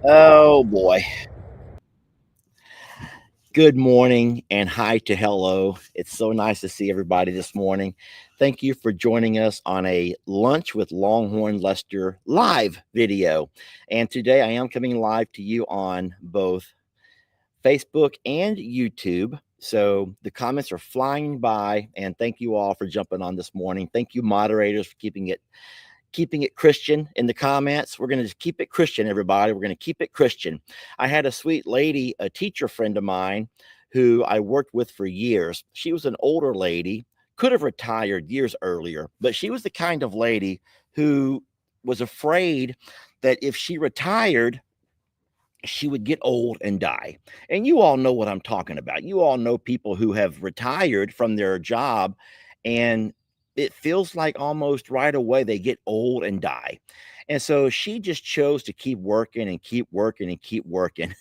Oh boy. Good morning and hi to hello. It's so nice to see everybody this morning. Thank you for joining us on a Lunch with Longhorn Lester live video. And today I am coming live to you on both Facebook and YouTube. So the comments are flying by, and thank you all for jumping on this morning. Thank you, moderators, for keeping it Christian in the comments. We're going to just keep it Christian, everybody. We're going to keep it Christian. I had a sweet lady, a teacher friend of mine, who I worked with for years. She was an older lady, could have retired years earlier, but she was the kind of lady who was afraid that if she retired, she would get old and die. And you all know what I'm talking about. You all know people who have retired from their job, and it feels like almost right away they get old and die. And so she just chose to keep working and keep working and keep working.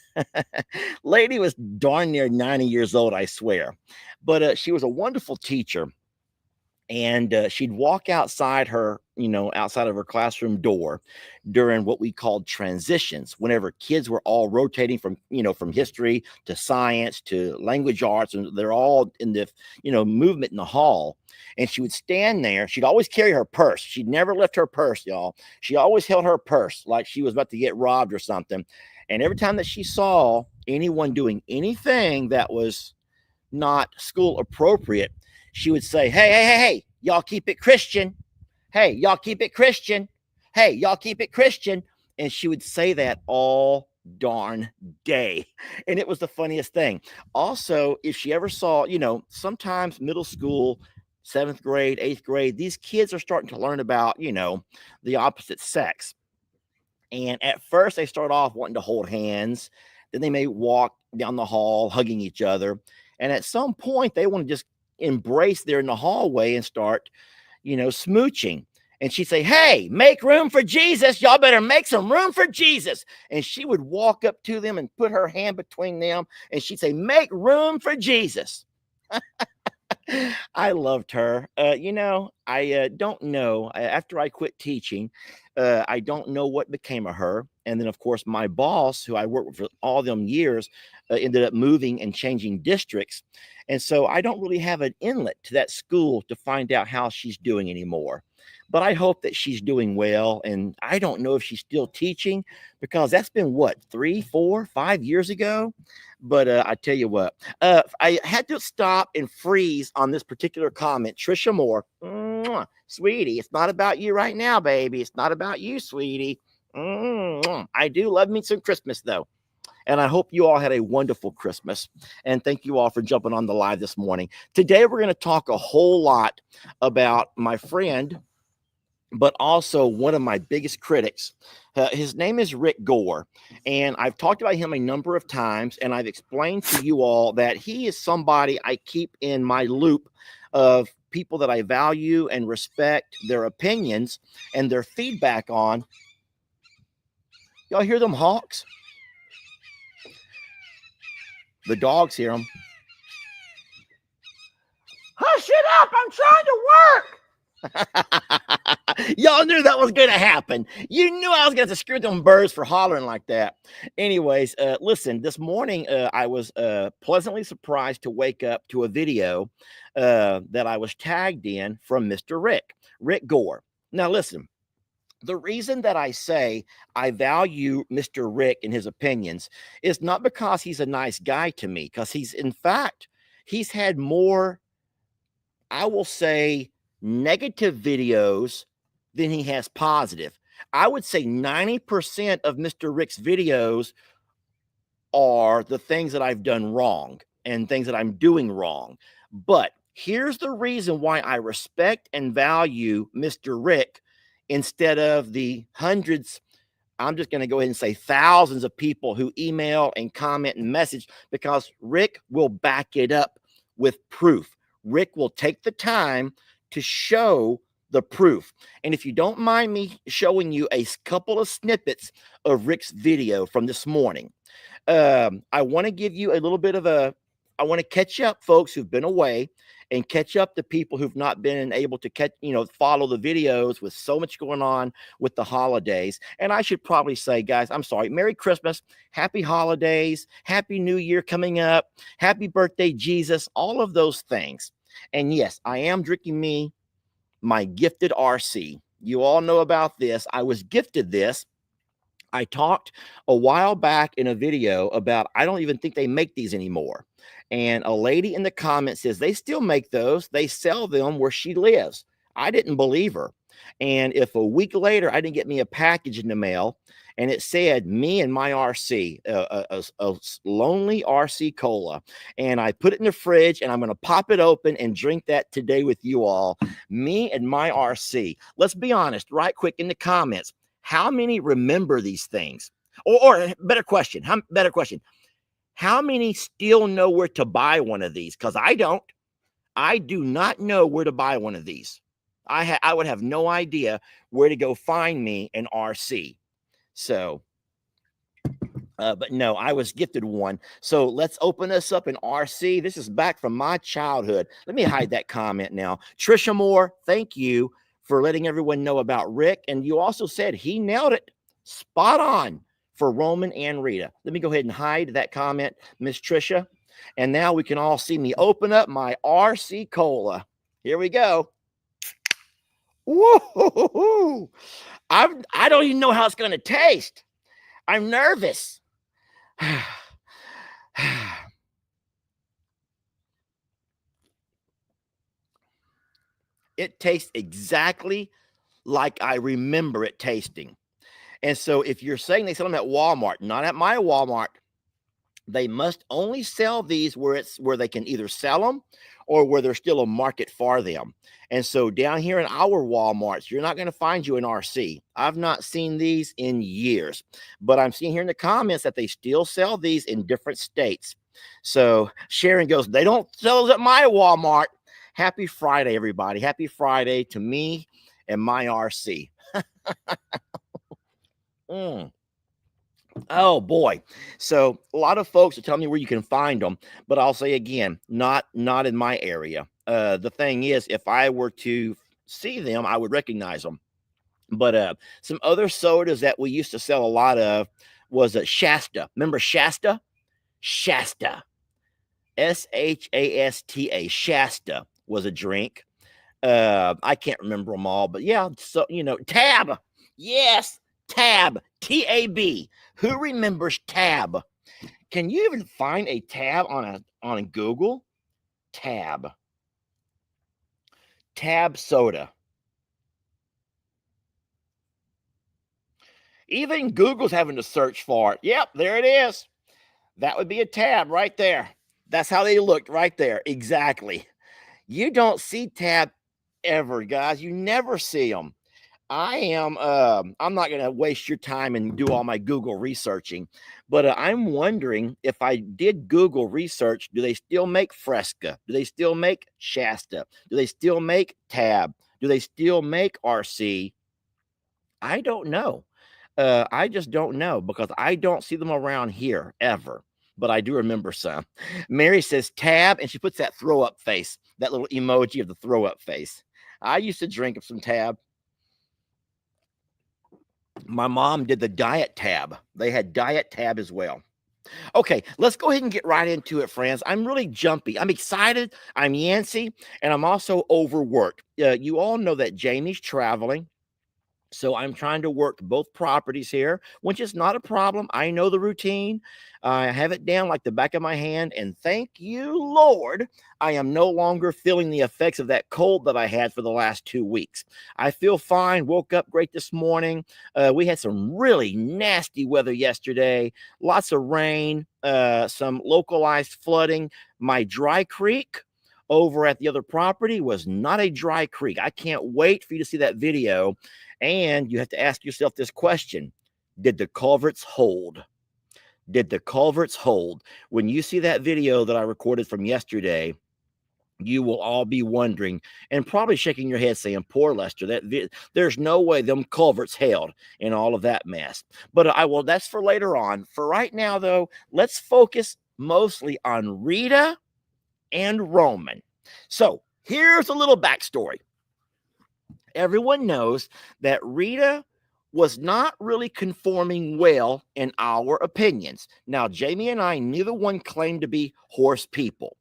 Lady was darn near 90 years old, I swear. But she was a wonderful teacher, and she'd walk outside her, outside of her classroom door during what we called transitions, whenever kids were all rotating from, from history to science to language arts, and they're all in the, movement in the hall. And she would stand there. She'd always carry her purse. She'd never left her purse, y'all. She always held her purse like she was about to get robbed or something. And every time that she saw anyone doing anything that was not school appropriate, she would say, hey, hey, hey, hey, y'all keep it Christian. Hey, y'all keep it Christian. Hey, y'all keep it Christian. And she would say that all darn day. And it was the funniest thing. Also, if she ever saw, sometimes middle school, seventh grade, eighth grade, these kids are starting to learn about, the opposite sex. And at first, they start off wanting to hold hands. Then they may walk down the hall hugging each other. And at some point, they want to just embrace there in the hallway and start, smooching. And she'd say, hey, make room for Jesus. Y'all better make some room for Jesus. And she would walk up to them and put her hand between them. And she'd say, make room for Jesus. I loved her. I don't know. After I quit teaching, I don't know what became of her. And then, of course, my boss, who I worked with for all them years, ended up moving and changing districts. And so I don't really have an inlet to that school to find out how she's doing anymore. But I hope that she's doing well. And I don't know if she's still teaching, because that's been what, 3, 4, 5 years ago. But I tell you what, I had to stop and freeze on this particular comment. Trisha Moore, mwah, sweetie, it's not about you right now, baby. It's not about you, sweetie. Mwah. I do love me some Christmas, though. And I hope you all had a wonderful Christmas. And thank you all for jumping on the live this morning. Today, we're going to talk a whole lot about my friend, but also one of my biggest critics. His name is Rick Gore, and I've talked about him a number of times, and I've explained to you all that he is somebody I keep in my loop of people that I value and respect their opinions and their feedback on. Y'all hear them hawks? The dogs hear them. Hush it up! I'm trying to work! Y'all knew that was going to happen. You knew I was going to screw them birds for hollering like that. Anyways, listen, this morning I was pleasantly surprised to wake up to a video that I was tagged in from Mr. Rick Gore. Now, listen, the reason that I say I value Mr. Rick and his opinions is not because he's a nice guy to me, because he's had more, I will say, negative videos than he has positive. I would say 90% of Mr. Rick's videos are the things that I've done wrong and things that I'm doing wrong. But here's the reason why I respect and value Mr. Rick instead of the hundreds, I'm just going to go ahead and say thousands of people who email and comment and message, because Rick will back it up with proof. Rick will take the time to show the proof. And if you don't mind me showing you a couple of snippets of Rick's video from this morning, I want to give you a little bit of a I want to catch up folks who've been away and catch up to people who've not been able to catch, follow the videos with so much going on with the holidays. And I should probably say, guys, I'm sorry. Merry Christmas, happy holidays, happy New Year coming up, happy birthday, Jesus, all of those things. And yes, I am drinking my gifted RC. You all know about this. I was gifted this. I talked a while back in a video about, I don't even think they make these anymore. And a lady in the comments says they still make those. They sell them where she lives. I didn't believe her. And if a week later I didn't get me a package in the mail and it said me and my RC, a lonely RC cola, and I put it in the fridge and I'm going to pop it open and drink that today with you all. Me and my RC. Let's be honest, right quick in the comments. How many remember these things? Or better question, how many still know where to buy one of these? Because I don't. I do not know where to buy one of these. I would have no idea where to go find me an RC. So, but no, I was gifted one. So let's open this up in RC. This is back from my childhood. Let me hide that comment now. Trisha Moore, thank you for letting everyone know about Rick. And you also said he nailed it spot on for Roman and Rita. Let me go ahead and hide that comment, Miss Trisha. And now we can all see me open up my RC Cola. Here we go. Woo-hoo-hoo-hoo. I don't even know how it's going to taste. I'm nervous. It tastes exactly like I remember it tasting. And so if you're saying they sell them at Walmart, not at my Walmart, they must only sell these where they can either sell them or where there's still a market for them. And so down here in our Walmarts, you're not going to find you an RC. I've not seen these in years, but I'm seeing here in the comments that they still sell these in different states. So Sharon goes, they don't sell those at my Walmart. Happy Friday, everybody. Happy Friday to me and my RC. Oh boy. So a lot of folks are telling me where you can find them, but I'll say again, not in my area. The thing is, if I were to see them, I would recognize them. But some other sodas that we used to sell a lot of was Shasta. Remember Shasta? Shasta. Shasta. Shasta was a drink. I can't remember them all, but yeah, so Tab. Yes, Tab. T-A-B. Who remembers Tab? Can you even find a Tab on Google? Tab soda. Even Google's having to search for it. Yep, there it is. That would be a Tab right there. That's how they looked right there. Exactly. You don't see Tab ever, guys. You never see them. I'm not going to waste your time and do all my Google researching, but I'm wondering if I did Google research, do they still make Fresca? Do they still make Shasta? Do they still make Tab? Do they still make RC? I don't know. I just don't know because I don't see them around here ever, but I do remember some. Mary says Tab, and she puts that throw up face, that little emoji of the throw up face. I used to drink some Tab. My mom did the diet Tab. They had diet Tab as well. Okay, let's go ahead and get right into it, friends. I'm really jumpy. I'm excited. I'm Yancey, and I'm also overworked. You all know that Jamie's traveling. So I'm trying to work both properties here, which is not a problem. I know the routine. I have it down like the back of my hand. And thank you, Lord, I am no longer feeling the effects of that cold that I had for the last 2 weeks. I feel fine. Woke up great this morning. We had some really nasty weather yesterday. Lots of rain, some localized flooding. My dry creek over at the other property was not a dry creek. I can't wait for you to see that video. And you have to ask yourself this question. Did the culverts hold? Did the culverts hold? When you see that video that I recorded from yesterday, you will all be wondering and probably shaking your head saying, poor Lester, there's no way them culverts held in all of that mess. But that's for later on. For right now, though, let's focus mostly on Rita and Roman. So here's a little backstory. Everyone knows that Rita was not really conforming well in our opinions. Now, Jamie and I, neither one claimed to be horse people.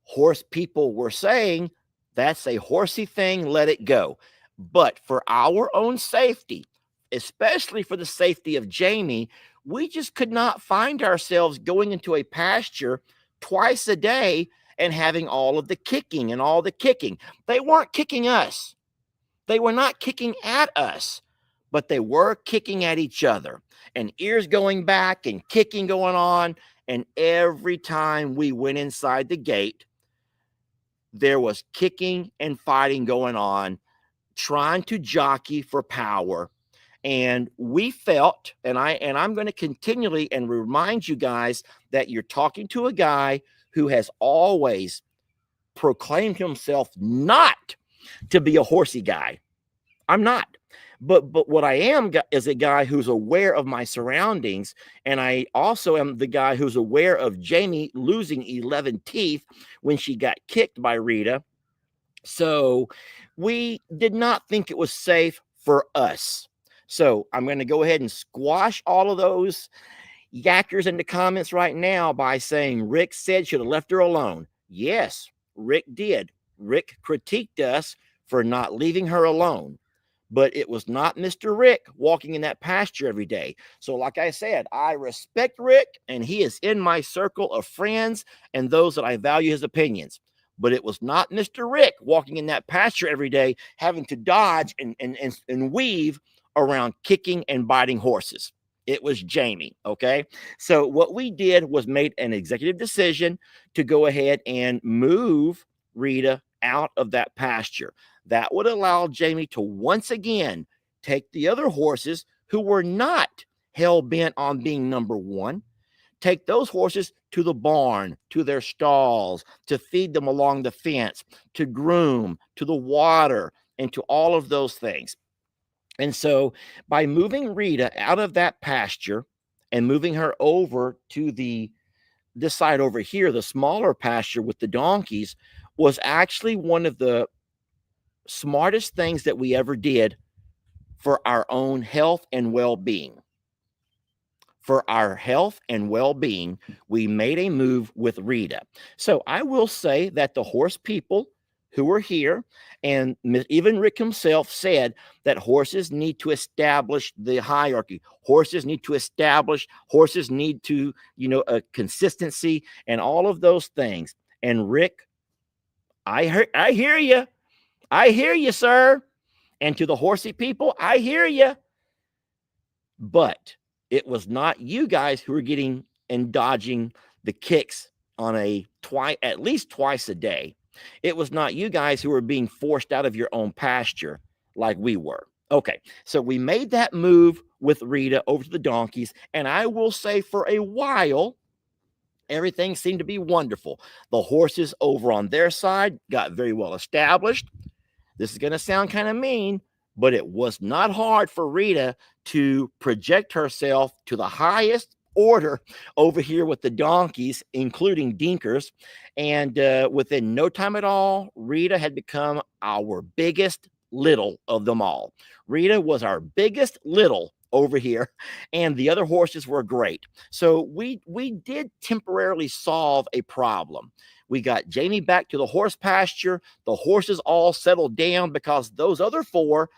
Horse people were saying, that's a horsey thing, let it go. But for our own safety, especially for the safety of Jamie, we just could not find ourselves going into a pasture twice a day and having all of the kicking and all the kicking. They weren't kicking us. They were not kicking at us, but they were kicking at each other, and ears going back and kicking going on. And every time we went inside the gate, there was kicking and fighting going on, trying to jockey for power. And we felt, and I'm going to continually and remind you guys that you're talking to a guy who has always proclaimed himself not to be a horsey guy. I'm not. But what I am is a guy who's aware of my surroundings, and I also am the guy who's aware of Jamie losing 11 teeth when she got kicked by Rita. So we did not think it was safe for us. So I'm going to go ahead and squash all of those yackers in the comments right now by saying Rick said should have left her alone. Yes, Rick did. Rick critiqued us for not leaving her alone. But it was not Mr. Rick walking in that pasture every day. So like I said, I respect Rick, and he is in my circle of friends and those that I value his opinions. But it was not Mr. Rick walking in that pasture every day, having to dodge and weave around kicking and biting horses. It was Jamie, okay? So what we did was made an executive decision to go ahead and move Rita out of that pasture. That would allow Jamie to once again take the other horses who were not hell-bent on being number one, take those horses to the barn, to their stalls, to feed them along the fence, to groom, to the water, and to all of those things. And so by moving Rita out of that pasture and moving her over to this side over here, the smaller pasture with the donkeys, was actually one of the smartest things that we ever did for our own health and well-being. For our health and well-being, we made a move with Rita. So I will say that the horse people who were here, and even Rick himself, said that horses need to establish the hierarchy. Horses need to, a consistency and all of those things. And Rick, I hear you. I hear you, sir. And to the horsey people, I hear you. But it was not you guys who were getting and dodging the kicks on at least twice a day. It was not you guys who were being forced out of your own pasture like we were. Okay, so we made that move with Rita over to the donkeys, and I will say for a while, everything seemed to be wonderful. The horses over on their side got very well established. This is going to sound kind of mean, but it was not hard for Rita to project herself to the highest order over here with the donkeys, including Dinkers. And within no time at all, Rita had become our biggest little of them all. Rita was our biggest little over here, and the other horses were great. So we did temporarily solve a problem. We got Jamie back to the horse pasture. The horses all settled down because those other four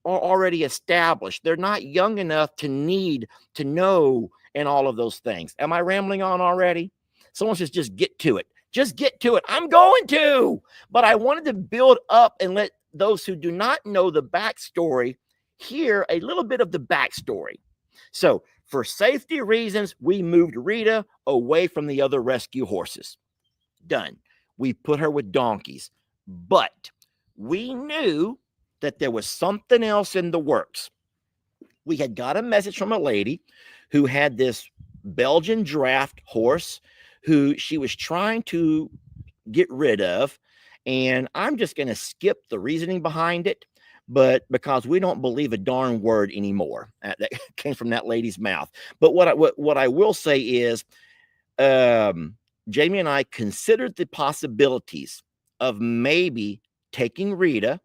are already established. They're not young enough to need to know and all of those things. Am I rambling on already? Someone says, just get to it. Just get to it. I'm going to. But I wanted to build up and let those who do not know the backstory hear a little bit of the backstory. So for safety reasons, we moved Rita away from the other rescue horses. Done. We put her with donkeys. But we knew that there was something else in the works. We had got a message from a lady who had this Belgian draft horse who she was trying to get rid of. And I'm just going to skip the reasoning behind it, but because we don't believe a darn word anymore that came from that lady's mouth. But what I will say is, Jamie and I considered the possibilities of maybe taking Rita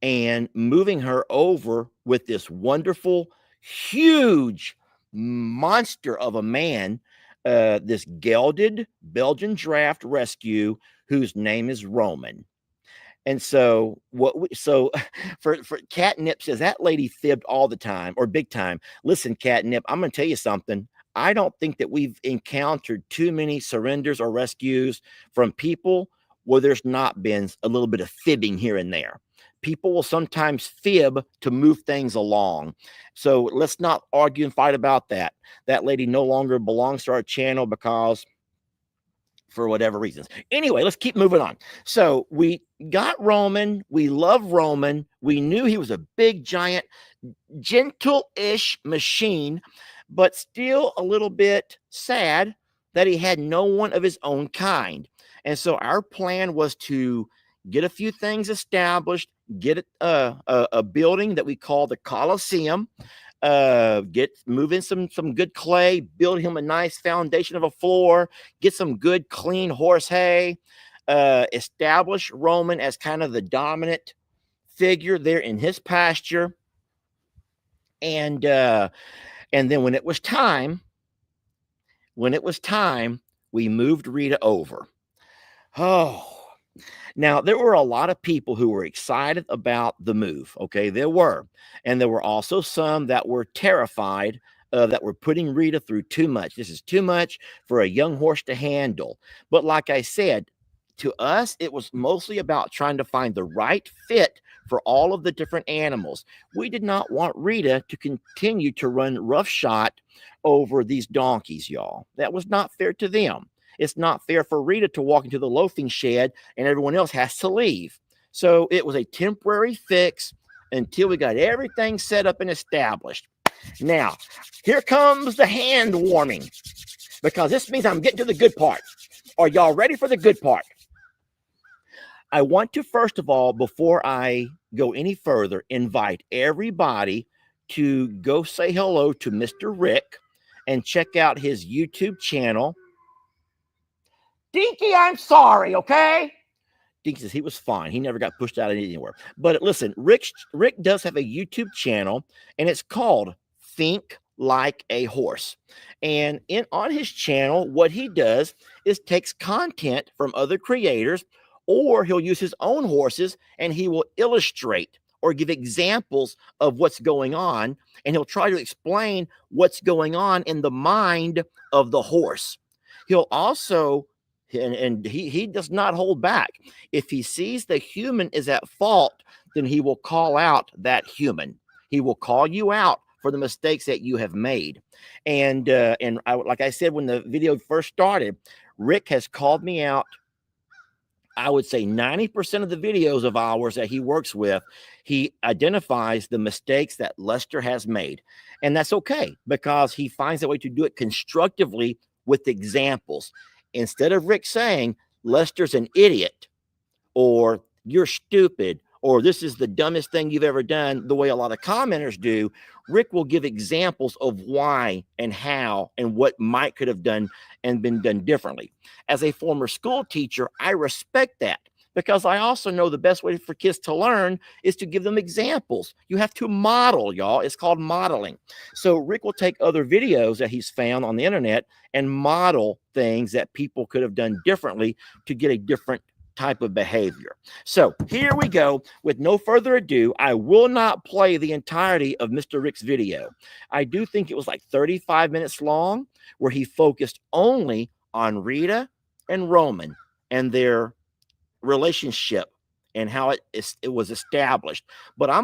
and moving her over with this wonderful, huge monster of a man, this gelded Belgian draft rescue whose name is Roman. And so for Catnip says that lady fibbed all the time or big time. Listen, Catnip, I'm going to tell you something. I don't think that we've encountered too many surrenders or rescues from people where there's not been a little bit of fibbing here and there. People will sometimes fib to move things along. So let's not argue and fight about that. That lady no longer belongs to our channel because for whatever reasons. Anyway, let's keep moving on. So we got Roman. We love Roman. We knew he was a big, giant, gentle-ish machine, but still a little bit sad that he had no one of his own kind. And so our plan was to get a few things established, get a building that we call the Coliseum, move in some good clay, build him a nice foundation of a floor, get some good clean horse hay, establish Roman as kind of the dominant figure there in his pasture. And then when it was time, we moved Rita over. Oh, now, there were a lot of people who were excited about the move. Okay, there were. And there were also some that were terrified that were putting Rita through too much. This is too much for a young horse to handle. But like I said, to us, it was mostly about trying to find the right fit for all of the different animals. We did not want Rita to continue to run roughshod over these donkeys, y'all. That was not fair to them. It's not fair for Rita to walk into the loafing shed and everyone else has to leave. So it was a temporary fix until we got everything set up and established. Now, here comes the hand warming, because this means I'm getting to the good part. Are y'all ready for the good part? I want to, first of all, before I go any further, invite everybody to go say hello to Mr. Rick and check out his YouTube channel. Dinky, I'm sorry, okay? Dinky says he was fine. He never got pushed out of anywhere. But listen, Rick does have a YouTube channel, and it's called Think Like a Horse. And on his channel, what he does is takes content from other creators, or he'll use his own horses, and he will illustrate or give examples of what's going on, and he'll try to explain what's going on in the mind of the horse. He'll also and he does not hold back. If he sees the human is at fault, then he will call out that human. He will call you out for the mistakes that you have made. And like I said, when the video first started, Rick has called me out. I would say 90% of the videos of ours that he works with, he identifies the mistakes that Lester has made. And that's okay, because he finds a way to do it constructively with examples. Instead of Rick saying, Lester's an idiot, or you're stupid, or this is the dumbest thing you've ever done, the way a lot of commenters do, Rick will give examples of why and how and what might could have done and been done differently. As a former school teacher, I respect that, because I also know the best way for kids to learn is to give them examples. You have to model, y'all. It's called modeling. So Rick will take other videos that he's found on the internet and model things that people could have done differently to get a different type of behavior. So here we go. With no further ado, I will not play the entirety of Mr. Rick's video. I do think it was like 35 minutes long, where he focused only on Rita and Roman and their relationship and how it was established. But I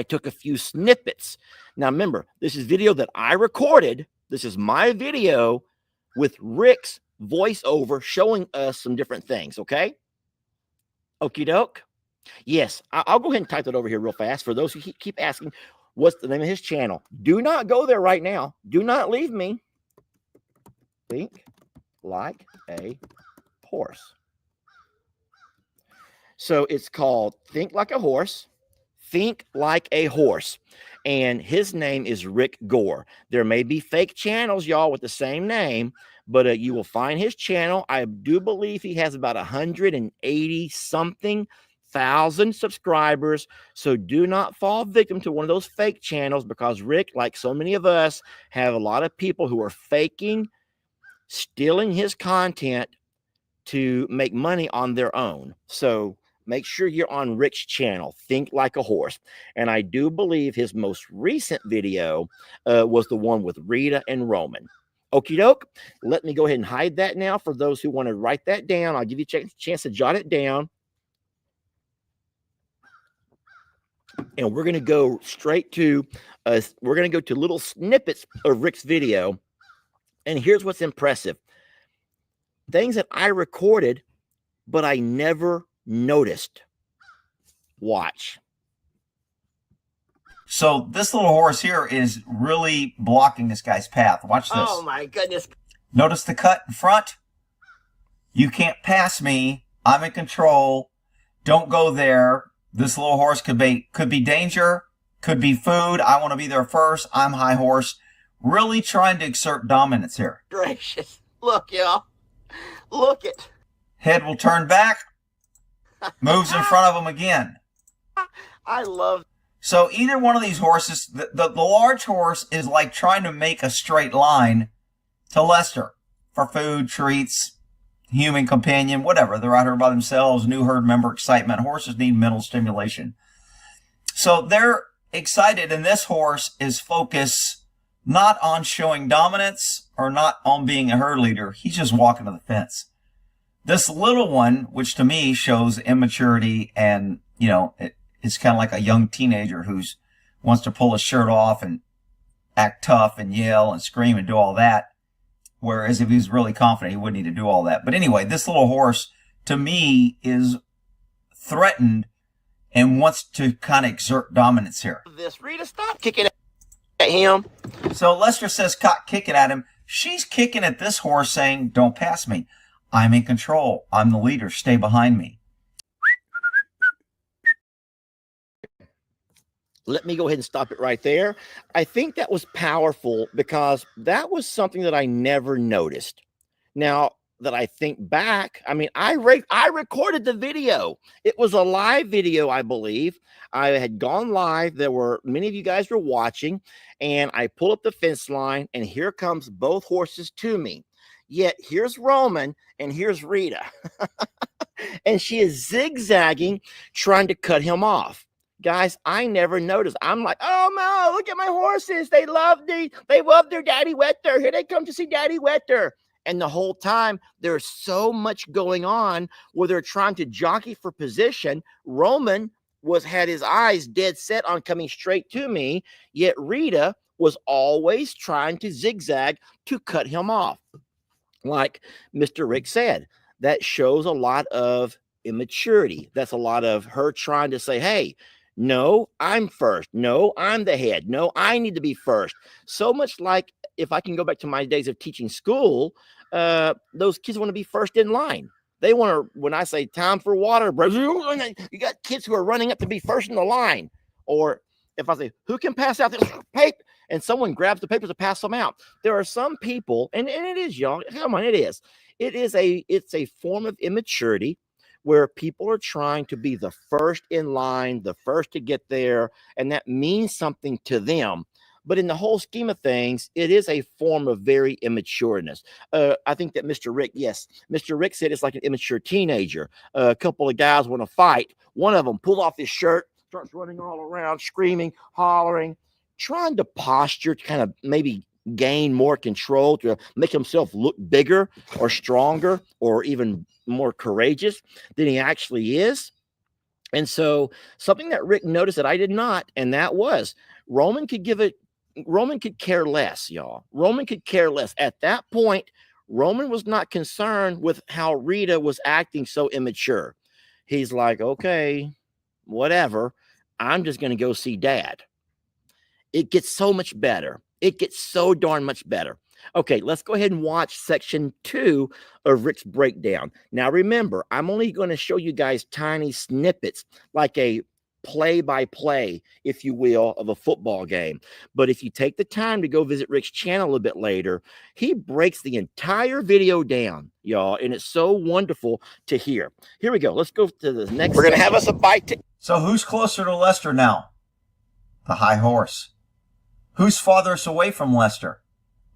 took a few snippets. Now remember, this is video that I recorded. This is my video with Rick's voiceover showing us some different things, okay? Okie doke. Yes, I'll go ahead and type that over here real fast for those who keep asking what's the name of his channel. Do not go there right now. Do not leave me. Think Like a Horse. So it's called Think Like a Horse, Think Like a Horse. And his name is Rick Gore. There may be fake channels, y'all, with the same name, but you will find his channel. I do believe he has about 180 something thousand subscribers. So do not fall victim to one of those fake channels, because Rick, like so many of us, have a lot of people who are faking, stealing his content to make money on their own. So make sure you're on Rick's channel, Think Like a Horse. And I do believe his most recent video was the one with Rita and Roman. Okie doke. Let me go ahead and hide that now for those who want to write that down. I'll give you a chance to jot it down. And we're going to go straight to, we're going to go to little snippets of Rick's video. And here's what's impressive. Things that I recorded, but I never noticed. Watch. So this little horse here is really blocking this guy's path. Watch this. Oh my goodness. Notice the cut in front? You can't pass me. I'm in control. Don't go there. This little horse could be danger, could be food. I want to be there first. I'm high horse. Really trying to exert dominance here. Gracious. Look, y'all. Look it. Head will turn back. Moves in front of him again. I love. So either one of these horses, the large horse is like trying to make a straight line to Lester for food, treats, human companion, whatever. They're out here by themselves, new herd member excitement. Horses need mental stimulation. So they're excited, and this horse is focused not on showing dominance or not on being a herd leader. He's just walking to the fence. This little one, which to me shows immaturity, and, you know, it's kind of like a young teenager who wants to pull his shirt off and act tough and yell and scream and do all that. Whereas if he was really confident, he wouldn't need to do all that. But anyway, this little horse, to me, is threatened and wants to kind of exert dominance here. This Rita, stop kicking at him. So Lester says, "Cock kicking at him." She's kicking at this horse, saying, "Don't pass me. I'm in control. I'm the leader. Stay behind me." Let me go ahead and stop it right there. I think that was powerful because that was something that I never noticed. Now that I think back, I mean, I recorded the video. It was a live video, I believe. I had gone live. There were many of you guys were watching, and I pull up the fence line, and here comes both horses to me. Yet here's Roman and here's Rita. And she is zigzagging, trying to cut him off. Guys, I never noticed. I'm like, oh no, look at my horses. They love their daddy Wetter. Here they come to see daddy Wetter. And the whole time there's so much going on where they're trying to jockey for position. Roman had his eyes dead set on coming straight to me, yet Rita was always trying to zigzag to cut him off. Like Mr. Rick said, that shows a lot of immaturity. That's a lot of her trying to say, hey, no, I'm first. No, I'm the head. No, I need to be first. So much like, if I can go back to my days of teaching school, those kids want to be first in line. They want to, when I say time for water, bro, you got kids who are running up to be first in the line. Or if I say, who can pass out this paper? And someone grabs the papers to pass them out. There are some people, and it is, y'all, come on, it's a form of immaturity where people are trying to be the first in line, the first to get there, and that means something to them. But in the whole scheme of things, it is a form of very immatureness. I think that Mr. Rick said it's like an immature teenager. A couple of guys want to fight. One of them pulled off his shirt, starts running all around, screaming, hollering, trying to posture to kind of maybe gain more control, to make himself look bigger or stronger or even more courageous than he actually is. And so something that Rick noticed that I did not, and that was Roman could care less, y'all. Roman could care less. At that point, Roman was not concerned with how Rita was acting so immature. He's like, okay, whatever. I'm just going to go see dad. It gets so much better. It gets so darn much better. Okay, let's go ahead and watch section 2 of Rick's breakdown. Now, remember, I'm only going to show you guys tiny snippets, like a play-by-play, if you will, of a football game. But if you take the time to go visit Rick's channel a bit later, he breaks the entire video down, y'all, and it's so wonderful to hear. Here we go. Let's go to the next. We're going to have us a bite. So who's closer to Lester now? The high horse. Who's farthest away from Lester?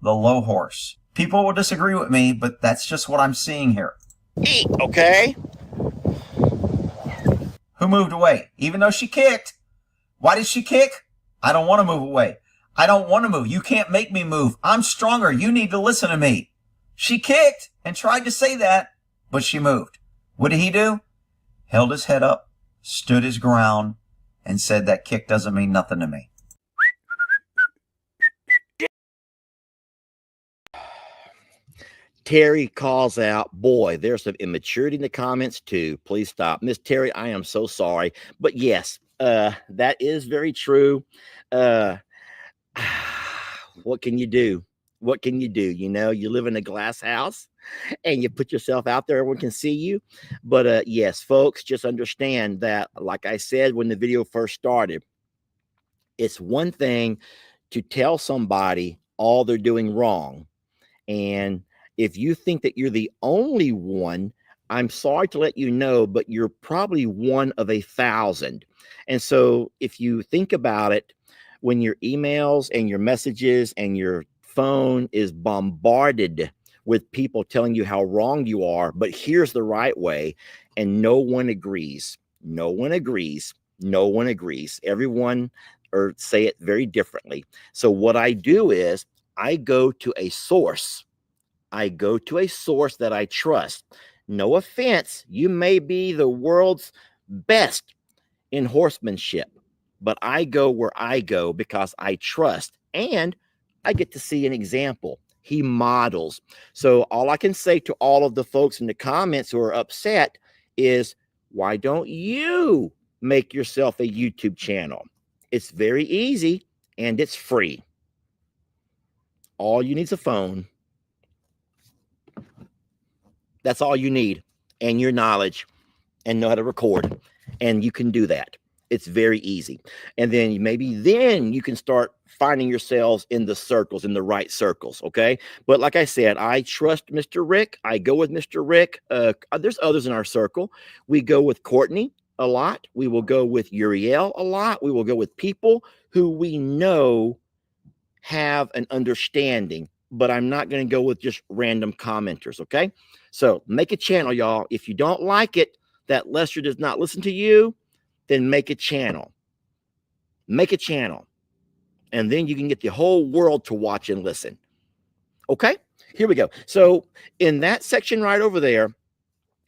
The low horse. People will disagree with me, but that's just what I'm seeing here. Eat, okay? Who moved away? Even though she kicked. Why did she kick? I don't want to move away. I don't want to move. You can't make me move. I'm stronger. You need to listen to me. She kicked and tried to say that, but she moved. What did he do? Held his head up, stood his ground, and said that kick doesn't mean nothing to me. Terry calls out, boy, there's some immaturity in the comments too. Please stop. Miss Terry, I am so sorry. But yes, that is very true. What can you do? What can you do? You know, you live in a glass house and you put yourself out there, everyone can see you. But yes, folks, just understand that, like I said when the video first started, it's one thing to tell somebody all they're doing wrong. And if you think that you're the only one, I'm sorry to let you know, but you're probably one of 1,000. And so if you think about it, when your emails and your messages and your phone is bombarded with people telling you how wrong you are, but here's the right way, and no one agrees. No one agrees. No one agrees. Everyone or say it very differently. So what I do is I go to a source. I go to a source that I trust. No offense, you may be the world's best in horsemanship, but I go where I go because I trust, and I get to see an example. He models. So all I can say to all of the folks in the comments who are upset is, why don't you make yourself a YouTube channel? It's very easy and it's free. All you need is a phone. That's all you need, and your knowledge, and know how to record, and you can do that. It's very easy. And then maybe then you can start finding yourselves in the circles, in the right circles, okay? But like I said, I trust Mr. Rick. I go with Mr. Rick. There's others in our circle. We go with Courtney a lot. We will go with Uriel a lot. We will go with people who we know have an understanding, but I'm not going to go with just random commenters, okay? So make a channel, y'all. If you don't like it, that Lester does not listen to you, then make a channel. Make a channel. And then you can get the whole world to watch and listen. Okay, here we go. So in that section right over there,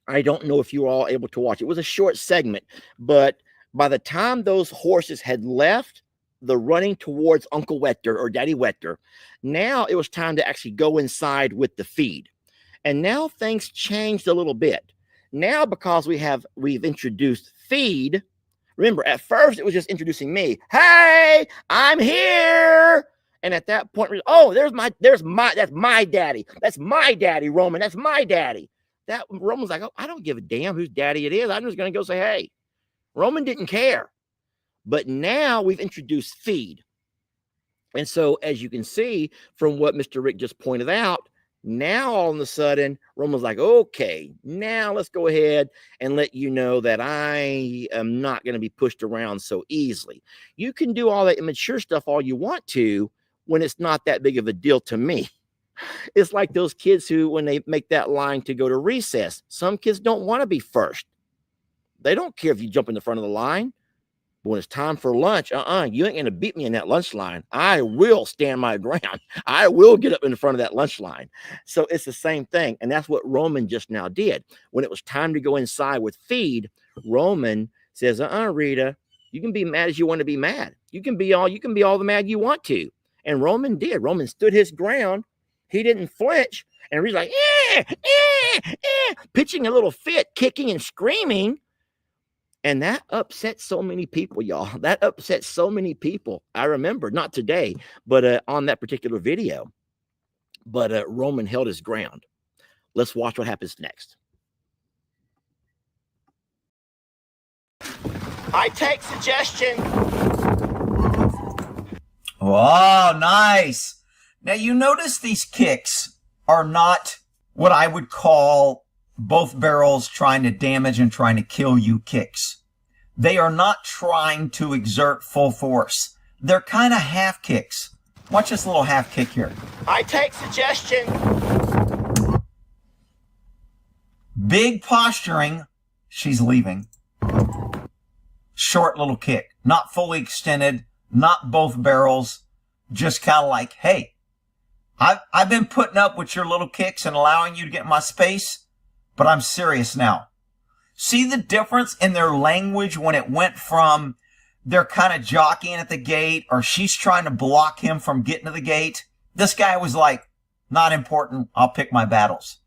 I don't know if you were all able to watch. It was a short segment, but by the time those horses had left the running towards Uncle Wetter or Daddy Wetter, now it was time to actually go inside with the feed. And now things changed a little bit. Now, because we've introduced feed. Remember, at first it was just introducing me. Hey, I'm here. And at that point, oh, that's my daddy. That's my daddy, Roman. That's my daddy. That Roman's like, oh, I don't give a damn whose daddy it is. I'm just going to go say, hey. Roman didn't care. But now we've introduced feed. And so, as you can see from what Mr. Rick just pointed out, now all of a sudden, Roman's like, okay, now let's go ahead and let you know that I am not going to be pushed around so easily. You can do all that immature stuff all you want to when it's not that big of a deal to me. It's like those kids who, when they make that line to go to recess, some kids don't want to be first. They don't care if you jump in the front of the line. But when it's time for lunch, you ain't going to beat me in that lunch line. I will stand my ground. I will get up in front of that lunch line. So it's the same thing. And that's what Roman just now did. When it was time to go inside with feed, Roman says, Rita, you can be mad as you want to be mad. You can be all the mad you want to. And Roman did. Roman stood his ground. He didn't flinch. And Rita's like, pitching a little fit, kicking and screaming. And that upset so many people, y'all. That upset so many people. I remember, not today, but on that particular video. But Roman held his ground. Let's watch what happens next. I take suggestion. Oh, nice. Now you notice these kicks are not what I would call both barrels trying to damage and trying to kill you kicks. They are not trying to exert full force. They're kind of half kicks. Watch this little half kick here. I take suggestion. Big posturing. She's leaving. Short little kick. Not fully extended. Not both barrels. Just kind of like, hey, I've been putting up with your little kicks and allowing you to get in my space, but I'm serious now. See the difference in their language when it went from they're kind of jockeying at the gate or she's trying to block him from getting to the gate. This guy was like, not important. I'll pick my battles.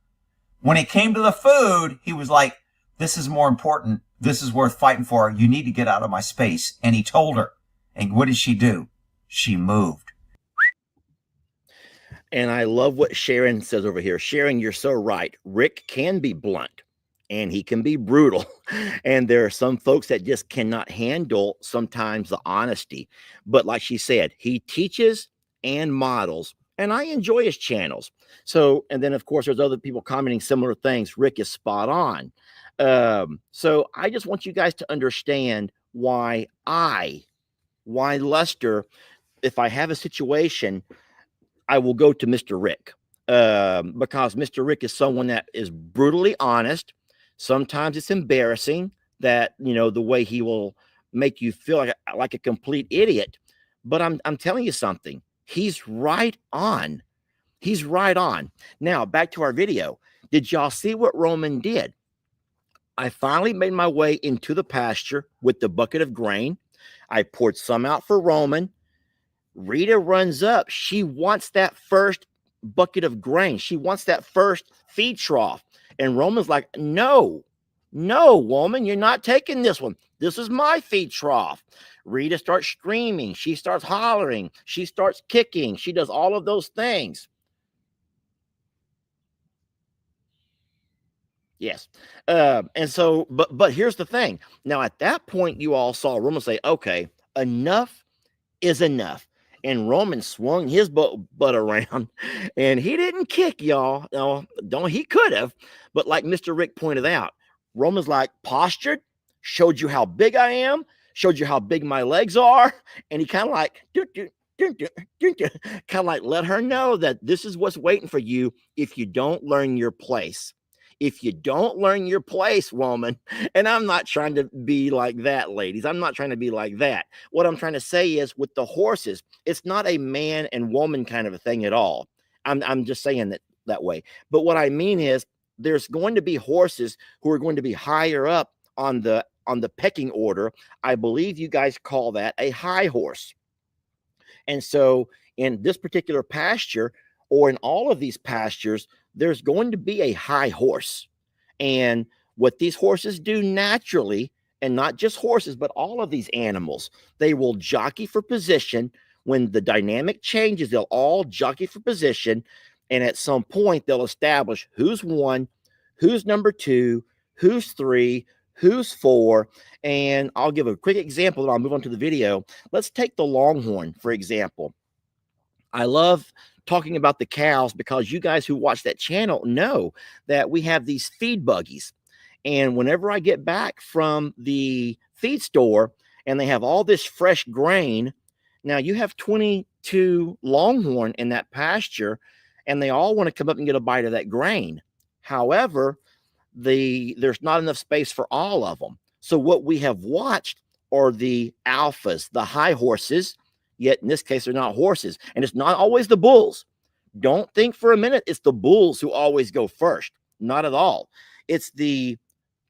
When it came to the food, he was like, this is more important. This is worth fighting for. You need to get out of my space. And he told her. And what did she do? She moved. And I love what Sharon says over here. Sharon, you're so right. Rick can be blunt and he can be brutal. And there are some folks that just cannot handle sometimes the honesty. But like she said, he teaches and models. And I enjoy his channels. So, and then of course, there's other people commenting similar things. Rick is spot on. So I just want you guys to understand why Lester, if I have a situation, I will go to Mr. Rick, because Mr. Rick is someone that is brutally honest. Sometimes it's embarrassing that, you know, the way he will make you feel like a complete idiot. But I'm telling you something. He's right on. He's right on. Now, back to our video. Did y'all see what Roman did? I finally made my way into the pasture with the bucket of grain. I poured some out for Roman. Rita runs up. She wants that first bucket of grain. She wants that first feed trough. And Roman's like, no, woman, you're not taking this one. This is my feed trough. Rita starts screaming. She starts hollering. She starts kicking. She does all of those things. Yes. And so, but here's the thing. Now, at that point, you all saw Roman say, okay, enough is enough. And Roman swung his butt around and he didn't kick, y'all. No, he could have. But like Mr. Rick pointed out, Roman's like postured, showed you how big I am, showed you how big my legs are. And he kind of like, kind of like let her know that this is what's waiting for you if you don't learn your place. If you don't learn your place, woman, and I'm not trying to be like that, ladies. I'm not trying to be like that. What I'm trying to say is with the horses, it's not a man and woman kind of a thing at all. I'm just saying that way. But what I mean is there's going to be horses who are going to be higher up on the pecking order. I believe you guys call that a high horse. And so in this particular pasture, or in all of these pastures, there's going to be a high horse. And what these horses do naturally, and not just horses, but all of these animals, they will jockey for position. When the dynamic changes, they'll all jockey for position. And at some point, they'll establish who's one, who's number two, who's three, who's four. And I'll give a quick example, and I'll move on to the video. Let's take the Longhorn, for example. I love talking about the cows because you guys who watch that channel know that we have these feed buggies. And whenever I get back from the feed store and they have all this fresh grain, now you have 22 Longhorn in that pasture and they all want to come up and get a bite of that grain. However, there's not enough space for all of them. So what we have watched are the alphas, the high horses. Yet in this case, they're not horses. And it's not always the bulls. Don't think for a minute it's the bulls who always go first. Not at all. It's the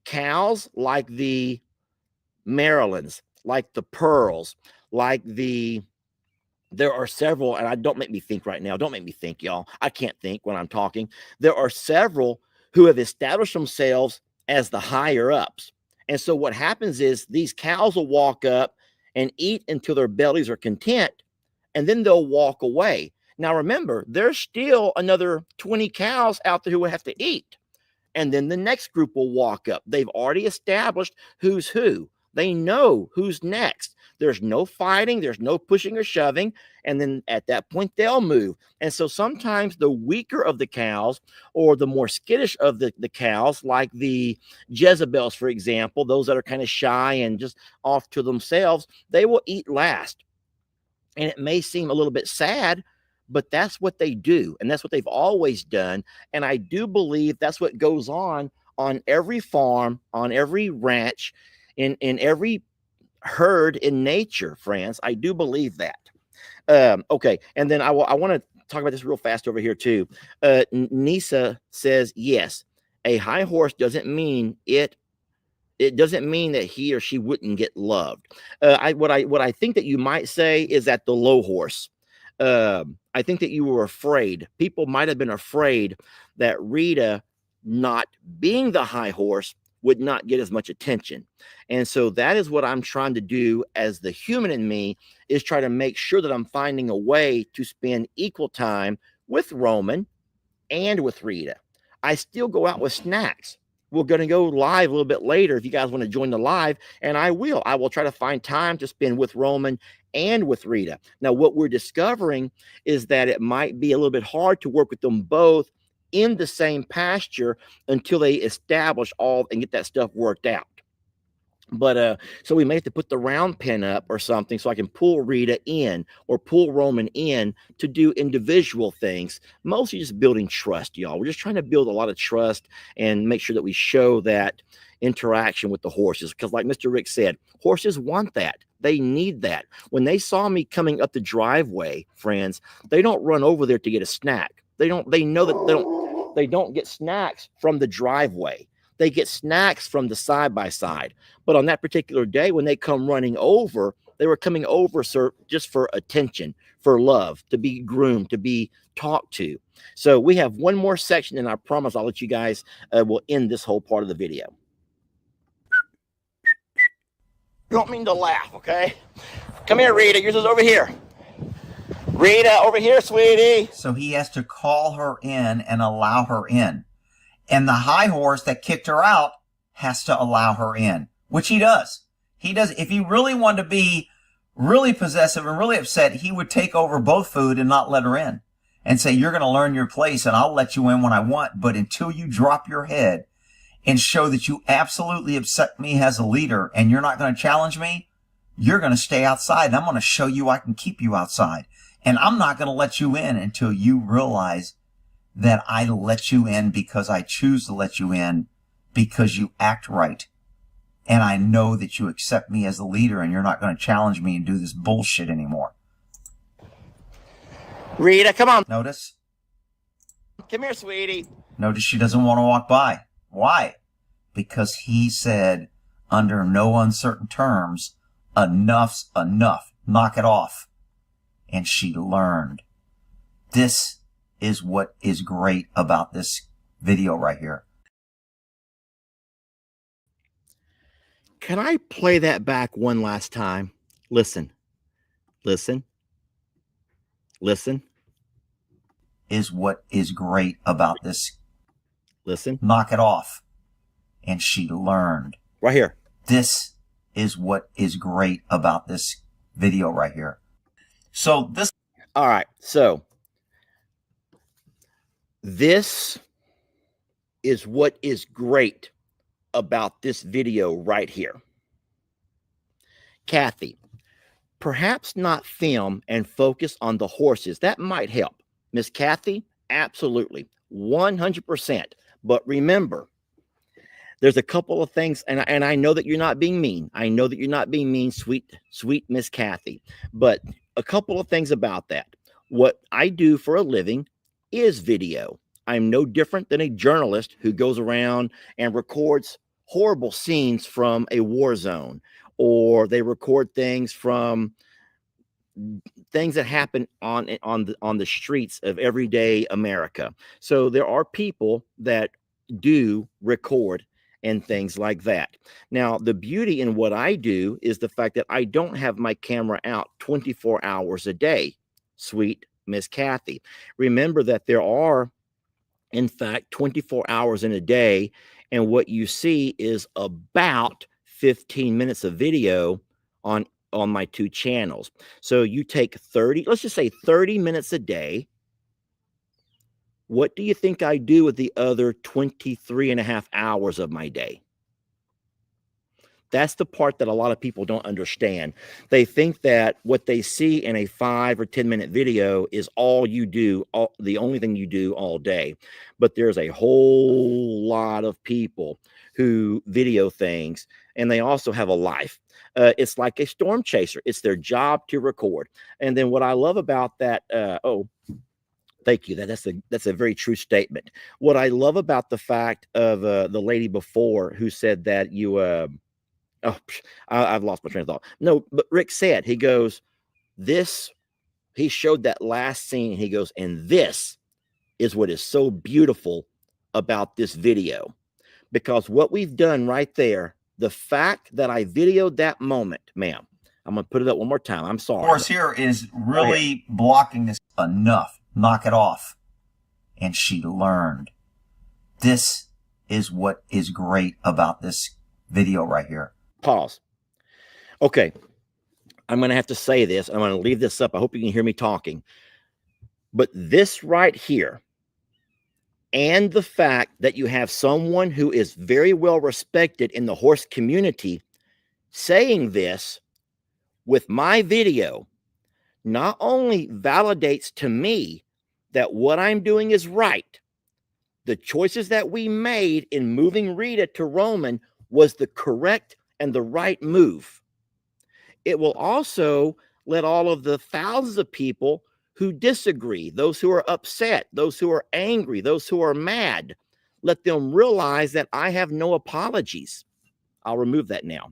cows like the Marylands, like the Pearls, like there are several, and don't make me think right now. Don't make me think, y'all. I can't think when I'm talking. There are several who have established themselves as the higher ups. And so what happens is these cows will walk up and eat until their bellies are content, and then they'll walk away. Now, remember, there's still another 20 cows out there who will have to eat, and then the next group will walk up. They've already established who's who. They know who's next. There's no fighting, there's no pushing or shoving. And then at that point, they'll move. And so sometimes the weaker of the cows or the more skittish of the cows, like the Jezebels, for example, those that are kind of shy and just off to themselves, they will eat last. And it may seem a little bit sad, but that's what they do. And that's what they've always done. And I do believe that's what goes on every farm, on every ranch, in every herd in nature, friends. I do believe that. Okay. And then I want to talk about this real fast over here too. Nisa says, yes, a high horse doesn't mean it doesn't mean that he or she wouldn't get loved. What I think that you might say is that the low horse. I think that you were afraid. People might have been afraid that Rita, not being the high horse, would not get as much attention. And so that is what I'm trying to do as the human in me, is try to make sure that I'm finding a way to spend equal time with Roman and with Rita. I still go out with snacks. We're going to go live a little bit later if you guys want to join the live, and I will try to find time to spend with Roman and with Rita. Now, what we're discovering is that it might be a little bit hard to work with them both in the same pasture until they establish all and get that stuff worked out. But so we may have to put the round pin up or something so I can pull Rita in or pull Roman in to do individual things, mostly just building trust, y'all. We're just trying to build a lot of trust and make sure that we show that interaction with the horses, because like Mr. Rick said, horses want that. They need that. When they saw me coming up the driveway, friends, they don't run over there to get a snack. They know that they don't get snacks from the driveway. They get snacks from the side-by-side. But on that particular day, when they come running over, they were coming over, sir, just for attention, for love, to be groomed, to be talked to. So we have one more section, and I promise I'll let you guys, will end this whole part of the video. You don't mean to laugh, okay? Come here, Rita. Yours is over here. Rita, over here, sweetie. So he has to call her in and allow her in. And the high horse that kicked her out has to allow her in, which he does. He does. If he really wanted to be really possessive and really upset, he would take over both food and not let her in and say, you're going to learn your place and I'll let you in when I want. But until you drop your head and show that you absolutely accept me as a leader and you're not going to challenge me, you're going to stay outside. And I'm going to show you I can keep you outside. And I'm not going to let you in until you realize that I let you in because I choose to let you in because you act right. And I know that you accept me as a leader and you're not going to challenge me and do this bullshit anymore. Rita, come on. Notice? Come here, sweetie. Notice she doesn't want to walk by. Why? Because he said, under no uncertain terms, enough's enough. Knock it off. And she learned. This is what is great about this video right here. Can I play that back one last time? Listen. Listen. Listen. Is what is great about this. Listen. Knock it off. And she learned. Right here. This is what is great about this video right here. So this. All right. So this is what is great about this video right here. Kathy, perhaps not film and focus on the horses. That might help. Miss Kathy, absolutely. 100%. But remember, there's a couple of things, and I know that you're not being mean. I know that you're not being mean, sweet Miss Kathy. But a couple of things about that. What I do for a living is video. I'm no different than a journalist who goes around and records horrible scenes from a war zone, or they record things from things that happen on the streets of everyday America. So there are people that do record and things like that. Now, the beauty in what I do is the fact that I don't have my camera out 24 hours a day, sweet Miss Kathy. Remember that there are, in fact, 24 hours in a day, and what you see is about 15 minutes of video on my 2 channels. So you take 30, let's just say 30 minutes a day. What do you think I do with the other 23 and a half hours of my day? That's the part that a lot of people don't understand. They think that what they see in a 5 or 10-minute video is all you do, the only thing you do all day. But there's a whole lot of people who video things, and they also have a life. It's like a storm chaser. It's their job to record. And then what I love about that, thank you. That's a very true statement. What I love about the fact of the lady before who said that I've lost my train of thought. No, but Rick said, he goes, he showed that last scene. He goes, and this is what is so beautiful about this video, because what we've done right there, the fact that I videoed that moment, ma'am, I'm going to put it up one more time. I'm sorry. Horse here is really blocking this enough. Knock it off. And she learned. This is what is great about this video right here. Pause. Okay. I'm going to have to say this. I'm going to leave this up. I hope you can hear me talking. But this right here, and the fact that you have someone who is very well respected in the horse community saying this with my video, not only validates to me that what I'm doing is right. The choices that we made in moving Rita to Roman was the correct and the right move. It will also let all of the thousands of people who disagree, those who are upset, those who are angry, those who are mad, let them realize that I have no apologies. I'll remove that now.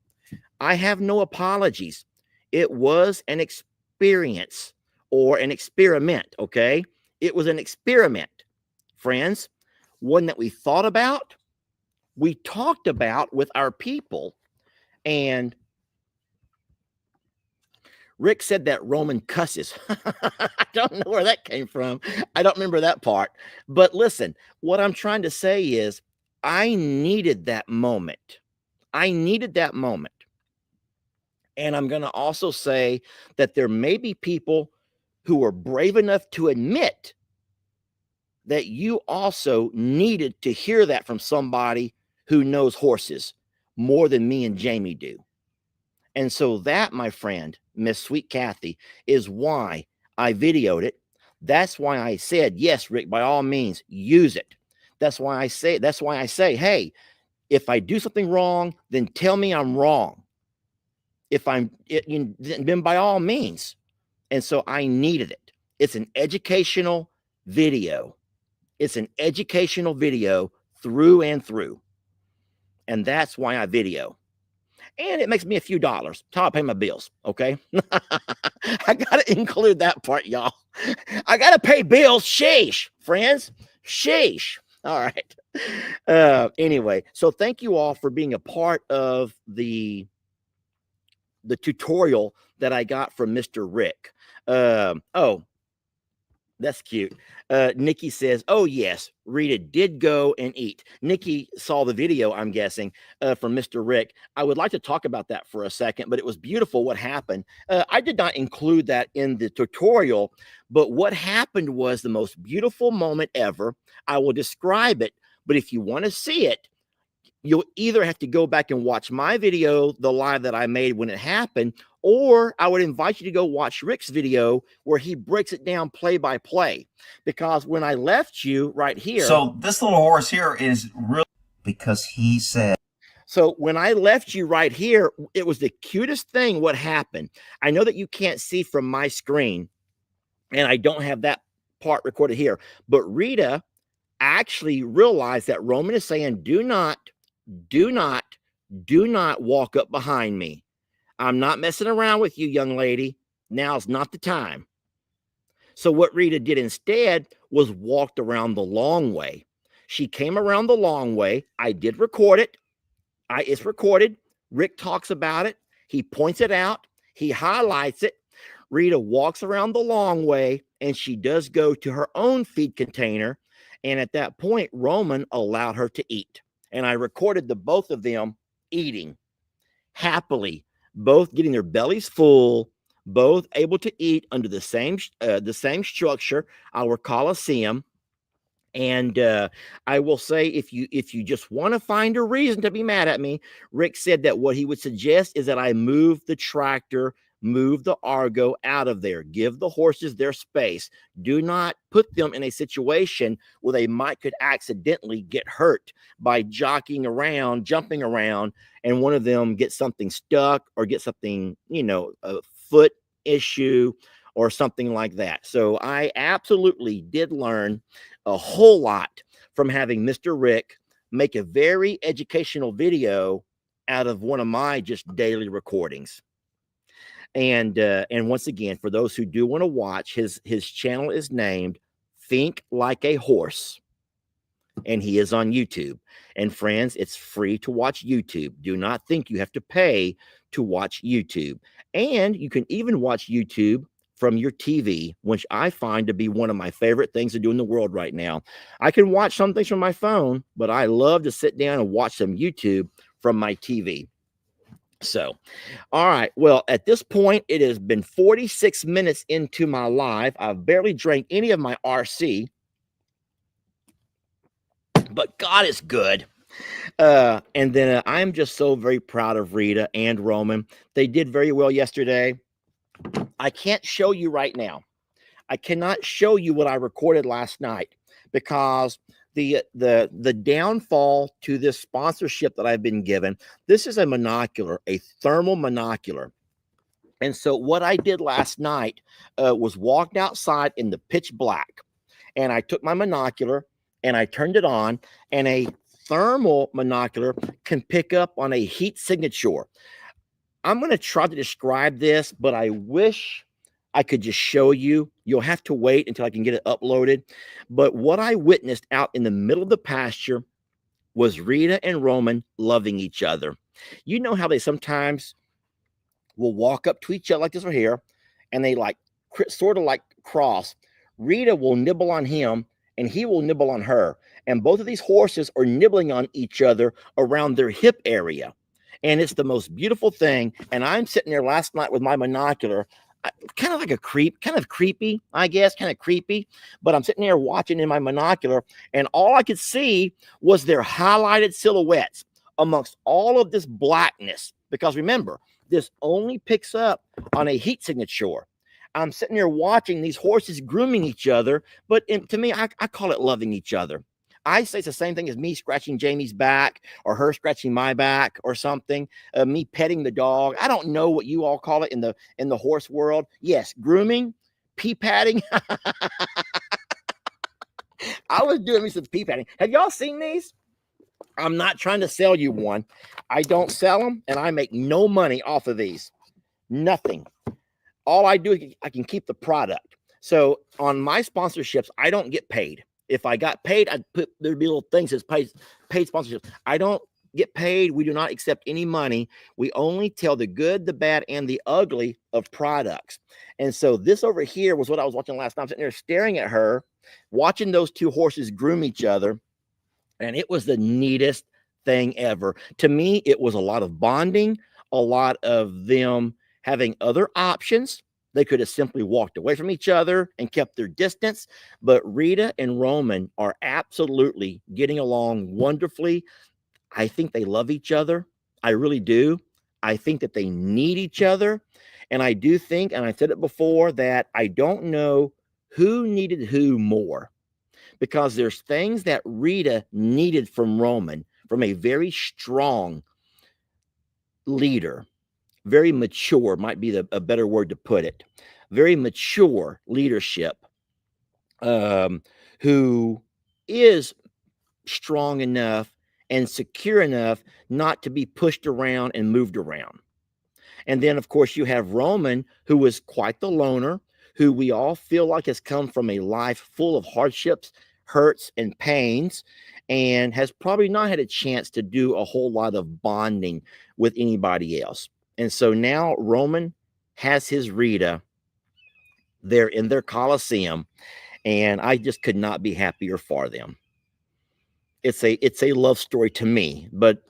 I have no apologies. It was an experience or an experiment, okay? It was an experiment, friends, one that we thought about, we talked about with our people, and Rick said that Roman cusses. I don't know where that came from. I don't remember that part. But listen, what I'm trying to say is I needed that moment. I needed that moment. And I'm going to also say that there may be people who are brave enough to admit that you also needed to hear that from somebody who knows horses more than me and Jamie do. And so that, my friend, Miss Sweet Kathy, is why I videoed it. That's why I said, yes, Rick, by all means, use it. That's why I say, hey, if I do something wrong, then tell me I'm wrong. Then by all means. And so I needed it. It's an educational video. It's an educational video through and through. And that's why I video. And it makes me a few dollars. That's how I pay my bills, okay? I got to include that part, y'all. I got to pay bills. Sheesh, friends. Sheesh. All right. Anyway, so thank you all for being a part of the tutorial that I got from Mr. Rick. Oh, that's cute. Nikki says, oh, yes, Rita did go and eat. Nikki saw the video, I'm guessing, from Mr. Rick. I would like to talk about that for a second, but it was beautiful what happened. I did not include that in the tutorial, but what happened was the most beautiful moment ever. I will describe it, but if you want to see it, you'll either have to go back and watch my video, the live that I made when it happened, or I would invite you to go watch Rick's video where he breaks it down play by play. Because when I left you right here. So this little horse here is really because he said. So when I left you right here, it was the cutest thing what happened. I know that you can't see from my screen, and I don't have that part recorded here, but Rita actually realized that Roman is saying, do not walk up behind me. I'm not messing around with you, young lady. Now's not the time. So what Rita did instead was walked around the long way. She came around the long way. I did record it. It's recorded. Rick talks about it. He points it out. He highlights it. Rita walks around the long way, and she does go to her own feed container. And at that point, Roman allowed her to eat. And I recorded the both of them eating. happily, both getting their bellies full, both able to eat under the same structure, our Coliseum. And I will say, if you just want to find a reason to be mad at me, Rick said that what he would suggest is that I move the tractor, move the Argo out of there, give the horses their space. Do not put them in a situation where they could accidentally get hurt by jockeying around, jumping around, and one of them gets something stuck or get something, a foot issue or something like that. So I absolutely did learn a whole lot from having Mr. Rick make a very educational video out of one of my just daily recordings. And once again, for those who do want to watch, his channel is named Think Like a Horse, and he is on YouTube. And friends, it's free to watch YouTube. Do not think you have to pay to watch YouTube. And you can even watch YouTube from your TV, which I find to be one of my favorite things to do in the world right now. I can watch some things from my phone, but I love to sit down and watch some YouTube from my TV. So, all right. Well, at this point, it has been 46 minutes into my live. I've barely drank any of my RC, but God is good. And then I'm just so very proud of Rita and Roman. They did very well yesterday. I can't show you right now. I cannot show you what I recorded last night because the downfall to this sponsorship that I've been given. This is a monocular, a thermal monocular. And so what I did last night was walked outside in the pitch black, and I took my monocular and I turned it on, and a thermal monocular can pick up on a heat signature. I'm going to try to describe this, but I wish I could just show you. You'll have to wait until I can get it uploaded. But what I witnessed out in the middle of the pasture was Rita and Roman loving each other. You know how they sometimes will walk up to each other like this right here, and they sort of like cross. Rita will nibble on him, and he will nibble on her. And both of these horses are nibbling on each other around their hip area. And it's the most beautiful thing. And I'm sitting there last night with my monocular, kind of like a creep, kind of creepy, I guess, kind of creepy. But I'm sitting there watching in my monocular, and all I could see was their highlighted silhouettes amongst all of this blackness. Because remember, this only picks up on a heat signature. I'm sitting there watching these horses grooming each other, but to me, I call it loving each other. I say it's the same thing as me scratching Jamie's back or her scratching my back or something, me petting the dog. I don't know what you all call it in the horse world. Yes, grooming, pee patting. I was doing me some pee patting. Have y'all seen these? I'm not trying to sell you one. I don't sell them, and I make no money off of these. Nothing. All I do is I can keep the product. So on my sponsorships, I don't get paid. If I got paid, there'd be little things that paid sponsorships. I don't get paid. We do not accept any money. We only tell the good, the bad, and the ugly of products. And so this over here was what I was watching last night. I'm sitting there staring at her, watching those two horses groom each other. And it was the neatest thing ever. To me, it was a lot of bonding, a lot of them having other options. They could have simply walked away from each other and kept their distance. But Rita and Roman are absolutely getting along wonderfully. I think they love each other. I really do. I think that they need each other. And I do think, and I said it before, that I don't know who needed who more. Because there's things that Rita needed from Roman, from a very strong leader, very mature, might be a better word to put it, very mature leadership, who is strong enough and secure enough not to be pushed around and moved around. And then, of course, you have Roman, who was quite the loner, who we all feel like has come from a life full of hardships, hurts, and pains, and has probably not had a chance to do a whole lot of bonding with anybody else. And so now Roman has his Rita there in their Coliseum, and I just could not be happier for them. It's a love story to me, but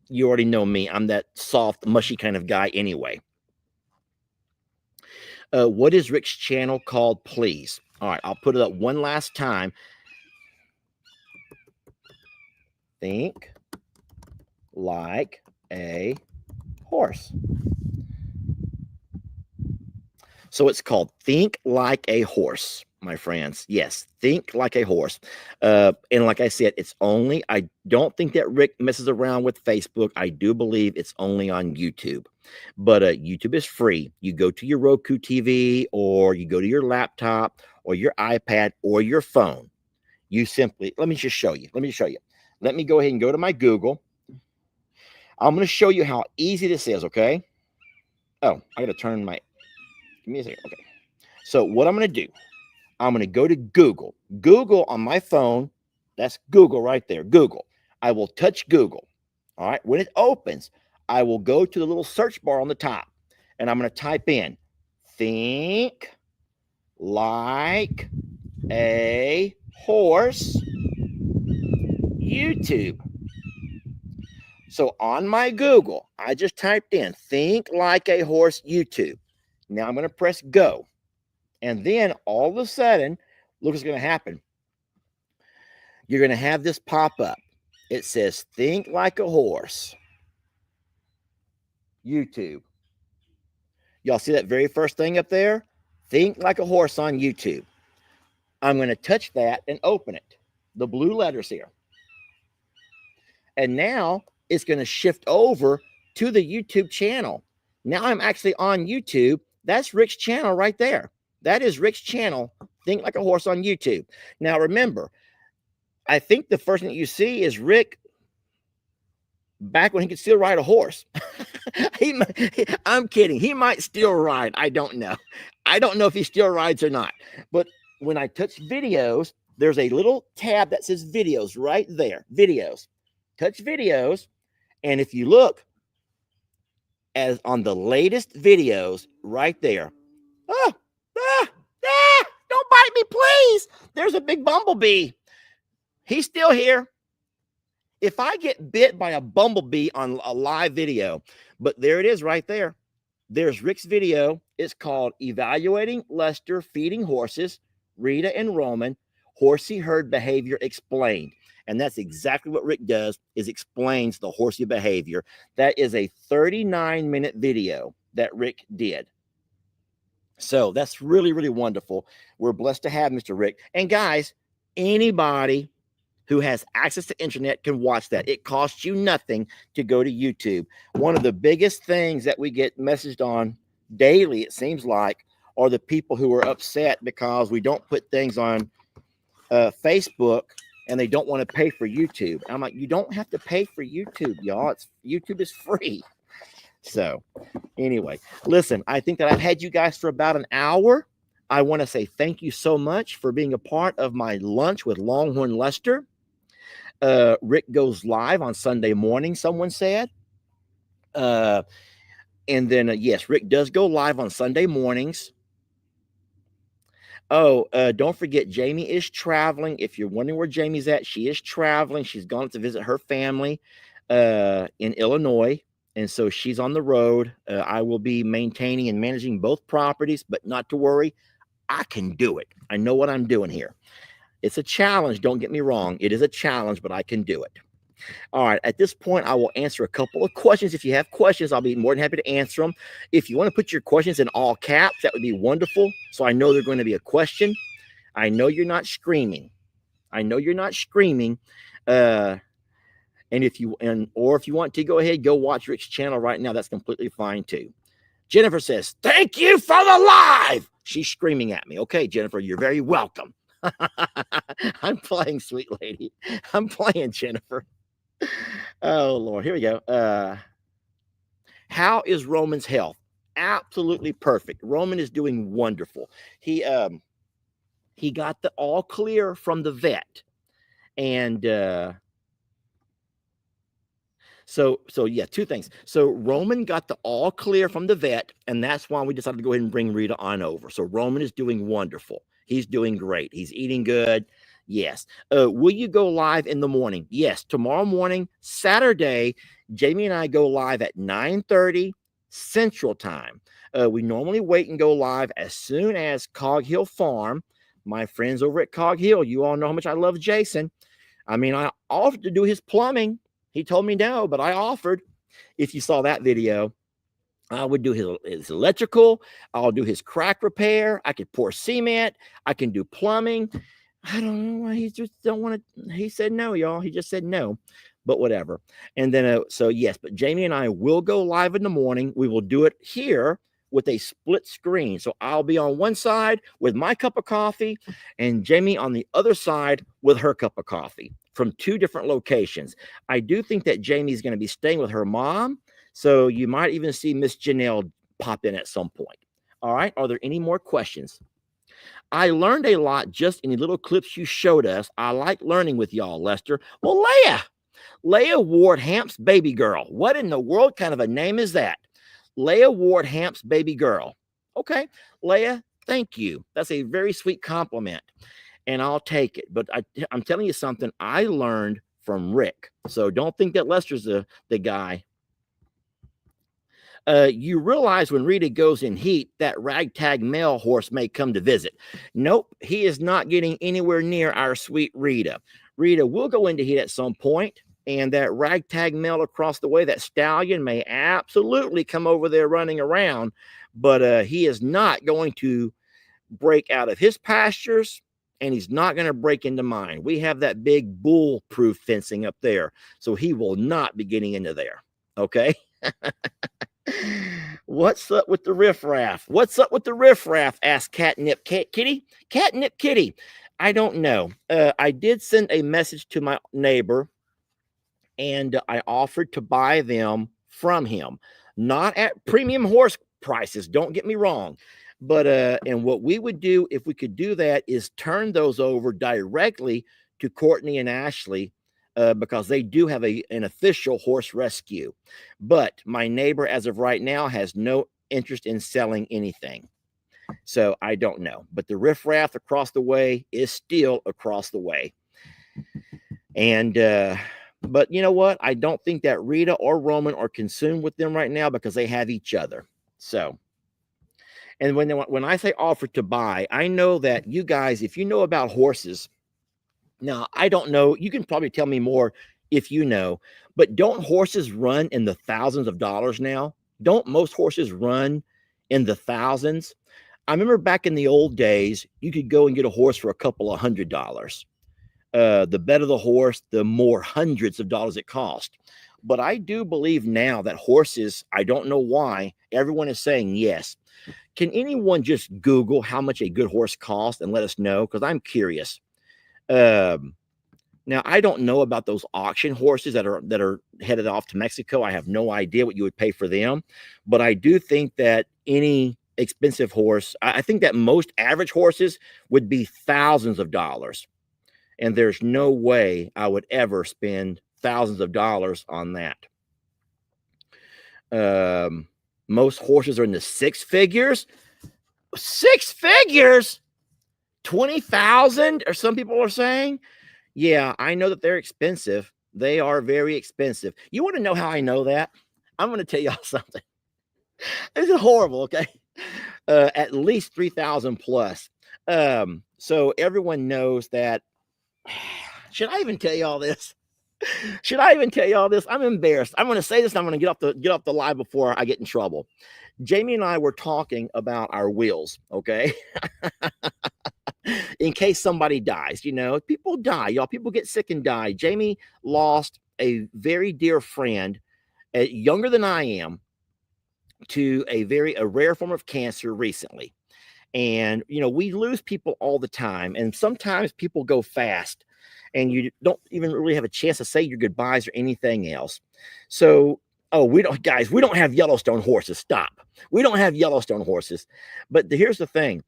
You already know me. I'm that soft, mushy kind of guy anyway. What is Rick's channel called, please? All right, I'll put it up one last time. Think like a horse. So it's called Think Like a Horse, my friends. Yes, Think Like a Horse. And like I said, I don't think that Rick messes around with Facebook. I do believe it's only on YouTube. But YouTube is free. You go to your Roku TV, or you go to your laptop or your iPad or your phone. You simply, let me just show you. Let me go ahead and go to my Google. I'm going to show you how easy this is, okay? Oh, I got to turn my, give me a second. Okay. So what I'm going to do, I'm going to go to Google. Google on my phone. That's Google right there. Google. I will touch Google. All right. When it opens, I will go to the little search bar on the top, and I'm going to type in Think Like a Horse YouTube. So on my Google, I just typed in Think Like a Horse YouTube. Now I'm going to press go. And then all of a sudden, look what's going to happen. You're going to have this pop up. It says Think Like a Horse YouTube. Y'all see that very first thing up there? Think Like a Horse on YouTube. I'm going to touch that and open it. The blue letters here. And now it's going to shift over to the YouTube channel. Now I'm actually on YouTube. That's Rick's channel right there. That is Rick's channel, Think Like a Horse on YouTube. Now remember, I think the first thing that you see is Rick back when he could still ride a horse. I'm kidding. He might still ride. I don't know. I don't know if he still rides or not. But when I touch videos, there's a little tab that says videos right there. Videos. Touch videos. And if you look as on the latest videos right there. Don't bite me, please. There's a big bumblebee. He's still here. If I get bit by a bumblebee on a live video, but there it is right there. There's Rick's video. It's called Evaluating Lester Feeding Horses, Rita and Roman, Horsey Herd Behavior Explained. And that's exactly what Rick does, is explains the horsey behavior. That is a 39-minute video that Rick did. So that's really, really wonderful. We're blessed to have Mr. Rick. And guys, anybody who has access to internet can watch that. It costs you nothing to go to YouTube. One of the biggest things that we get messaged on daily, it seems like, are the people who are upset because we don't put things on Facebook and they don't want to pay for YouTube. I'm like, you don't have to pay for YouTube, y'all. YouTube is free. So anyway, listen, I think that I've had you guys for about an hour. I want to say thank you so much for being a part of my lunch with Longhorn Lester. Rick goes live on Sunday morning, someone said. And then, yes, Rick does go live on Sunday mornings. Oh, don't forget, Jamie is traveling. If you're wondering where Jamie's at, she is traveling. She's gone to visit her family in Illinois. And so she's on the road. I will be maintaining and managing both properties, but not to worry. I can do it. I know what I'm doing here. It's a challenge. Don't get me wrong. It is a challenge, but I can do it. All right. At this point, I will answer a couple of questions. If you have questions, I'll be more than happy to answer them. If you want to put your questions in all caps, that would be wonderful. So I know they're going to be a question. I know you're not screaming. And if you want to, go ahead, go watch Rick's channel right now. That's completely fine too. Jennifer says, thank you for the live. She's screaming at me. Okay, Jennifer, you're very welcome. I'm playing, sweet lady. I'm playing, Jennifer. Oh, Lord. Here we go. How is Roman's health? Absolutely perfect. Roman is doing wonderful. He got the all clear from the vet. And So yeah, two things. So Roman got the all clear from the vet, and that's why we decided to go ahead and bring Rita on over. So Roman is doing wonderful. He's doing great. He's eating good. Yes. Will you go live in the morning? Yes. Tomorrow morning, Saturday, Jamie and I go live at 9:30 Central Time. We normally wait and go live as soon as Cog Hill Farm. My friends over at Cog Hill, you all know how much I love Jason. I mean, I offered to do his plumbing. He told me no, but I offered. If you saw that video, I would do his electrical. I'll do his crack repair. I could pour cement. I can do plumbing. I don't know why he just don't want to. He said no, y'all. He just said no, but whatever. And then, so yes, but Jamie and I will go live in the morning. We will do it here with a split screen. So I'll be on one side with my cup of coffee and Jamie on the other side with her cup of coffee from two different locations. I do think that Jamie's going to be staying with her mom. So you might even see Miss Janelle pop in at some point. All right. Are there any more questions? I learned a lot just in the little clips you showed us. I like learning with y'all, Lester. Well, Leah Ward Hamp's baby girl. What in the world kind of a name is that? Leah Ward Hamp's baby girl. Okay, Leah, thank you. That's a very sweet compliment, and I'll take it. But I'm telling you something I learned from Rick. So don't think that Lester's the guy. You realize when Rita goes in heat, that ragtag male horse may come to visit. Nope, he is not getting anywhere near our sweet Rita. Rita will go into heat at some point, and that ragtag male across the way, that stallion, may absolutely come over there running around, but he is not going to break out of his pastures, and he's not going to break into mine. We have that big bull-proof fencing up there, so he will not be getting into there. Okay? What's up with the riffraff? What's up with the riffraff? Asked Catnip Kitty. Catnip Kitty. I don't know. I did send a message to my neighbor, and I offered to buy them from him, not at premium horse prices. Don't get me wrong. But and what we would do if we could do that is turn those over directly to Courtney and Ashley, because they do have an official horse rescue. But my neighbor, as of right now, has no interest in selling anything. So I don't know. But the riffraff across the way is still across the way. And but you know what? I don't think that Rita or Roman are consumed with them right now because they have each other. So, and when I say offer to buy, I know that you guys, if you know about horses, now I don't know, you can probably tell me more if you know, but don't horses run in the thousands of dollars now? Don't most horses run in the thousands? I remember back in the old days, you could go and get a horse for a couple of $100s. The better the horse, the more hundreds of dollars it cost. But I do believe now that horses, I don't know why, everyone is saying yes. Can anyone just Google how much a good horse costs and let us know? Because I'm curious. Now I don't know about those auction horses that are headed off to Mexico. I have no idea what you would pay for them, but I do think that any expensive horse, I think that most average horses would be thousands of dollars. And there's no way I would ever spend thousands of dollars on that. Most horses are in the six figures. 20,000, or some people are saying. Yeah, I know that they're expensive. They are very expensive. You want to know how I know that? I'm going to tell y'all something. This is horrible, okay? At least 3,000 plus. So everyone knows that. Should I even tell you all this? Should I even tell you all this? I'm embarrassed. I'm going to say this, and I'm going to get off the live before I get in trouble. Jamie and I were talking about our wills, okay? In case somebody dies, people die, y'all. People get sick and die. Jamie lost a very dear friend, younger than I am, to a rare form of cancer recently. And, we lose people all the time. And sometimes people go fast and you don't even really have a chance to say your goodbyes or anything else. So, we don't have Yellowstone horses. Stop. We don't have Yellowstone horses. But here's the thing.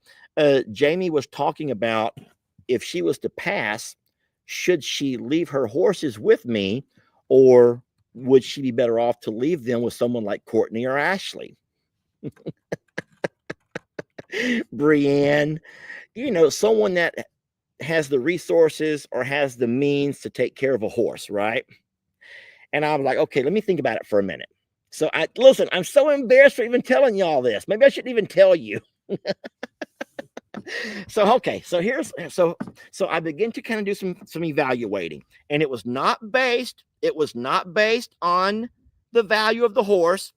Jamie was talking about if she was to pass, should she leave her horses with me, or would she be better off to leave them with someone like Courtney or Ashley? Brienne, someone that has the resources or has the means to take care of a horse, right? And I'm like, okay, let me think about it for a minute. So listen, I'm so embarrassed for even telling you all this. Maybe I shouldn't even tell you. So okay, so I begin to kind of do some evaluating, and it was not based on the value of the horse.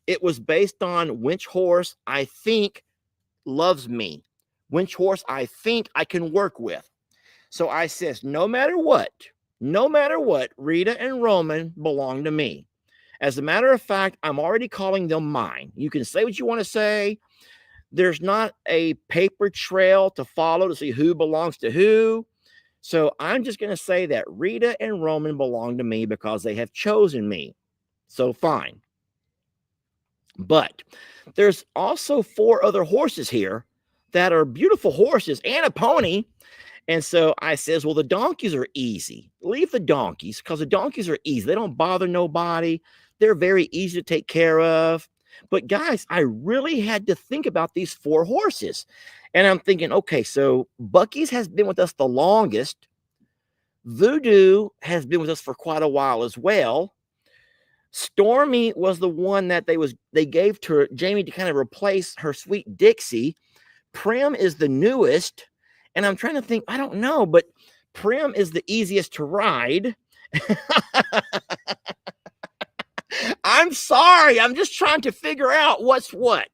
It was based on which horse I think loves me, which horse I think I can work with. So I says, no matter what, Rita and Roman belong to me. As a matter of fact, I'm already calling them mine. You can say what you want to say. There's not a paper trail to follow to see who belongs to who. So I'm just going to say that Rita and Roman belong to me because they have chosen me. So fine. But there's also 4 other horses here that are beautiful horses and a pony. And so I says, well, the donkeys are easy. Leave the donkeys because the donkeys are easy. They don't bother nobody. They're very easy to take care of. But guys, I really had to think about these 4 horses. And I'm thinking, okay, so Bucky's has been with us the longest. Voodoo has been with us for quite a while as well. Stormy was the one that they gave to Jamie to kind of replace her sweet Dixie. Prim is the newest. And I'm trying to think, I don't know, but Prim is the easiest to ride. I'm sorry. I'm just trying to figure out what's what.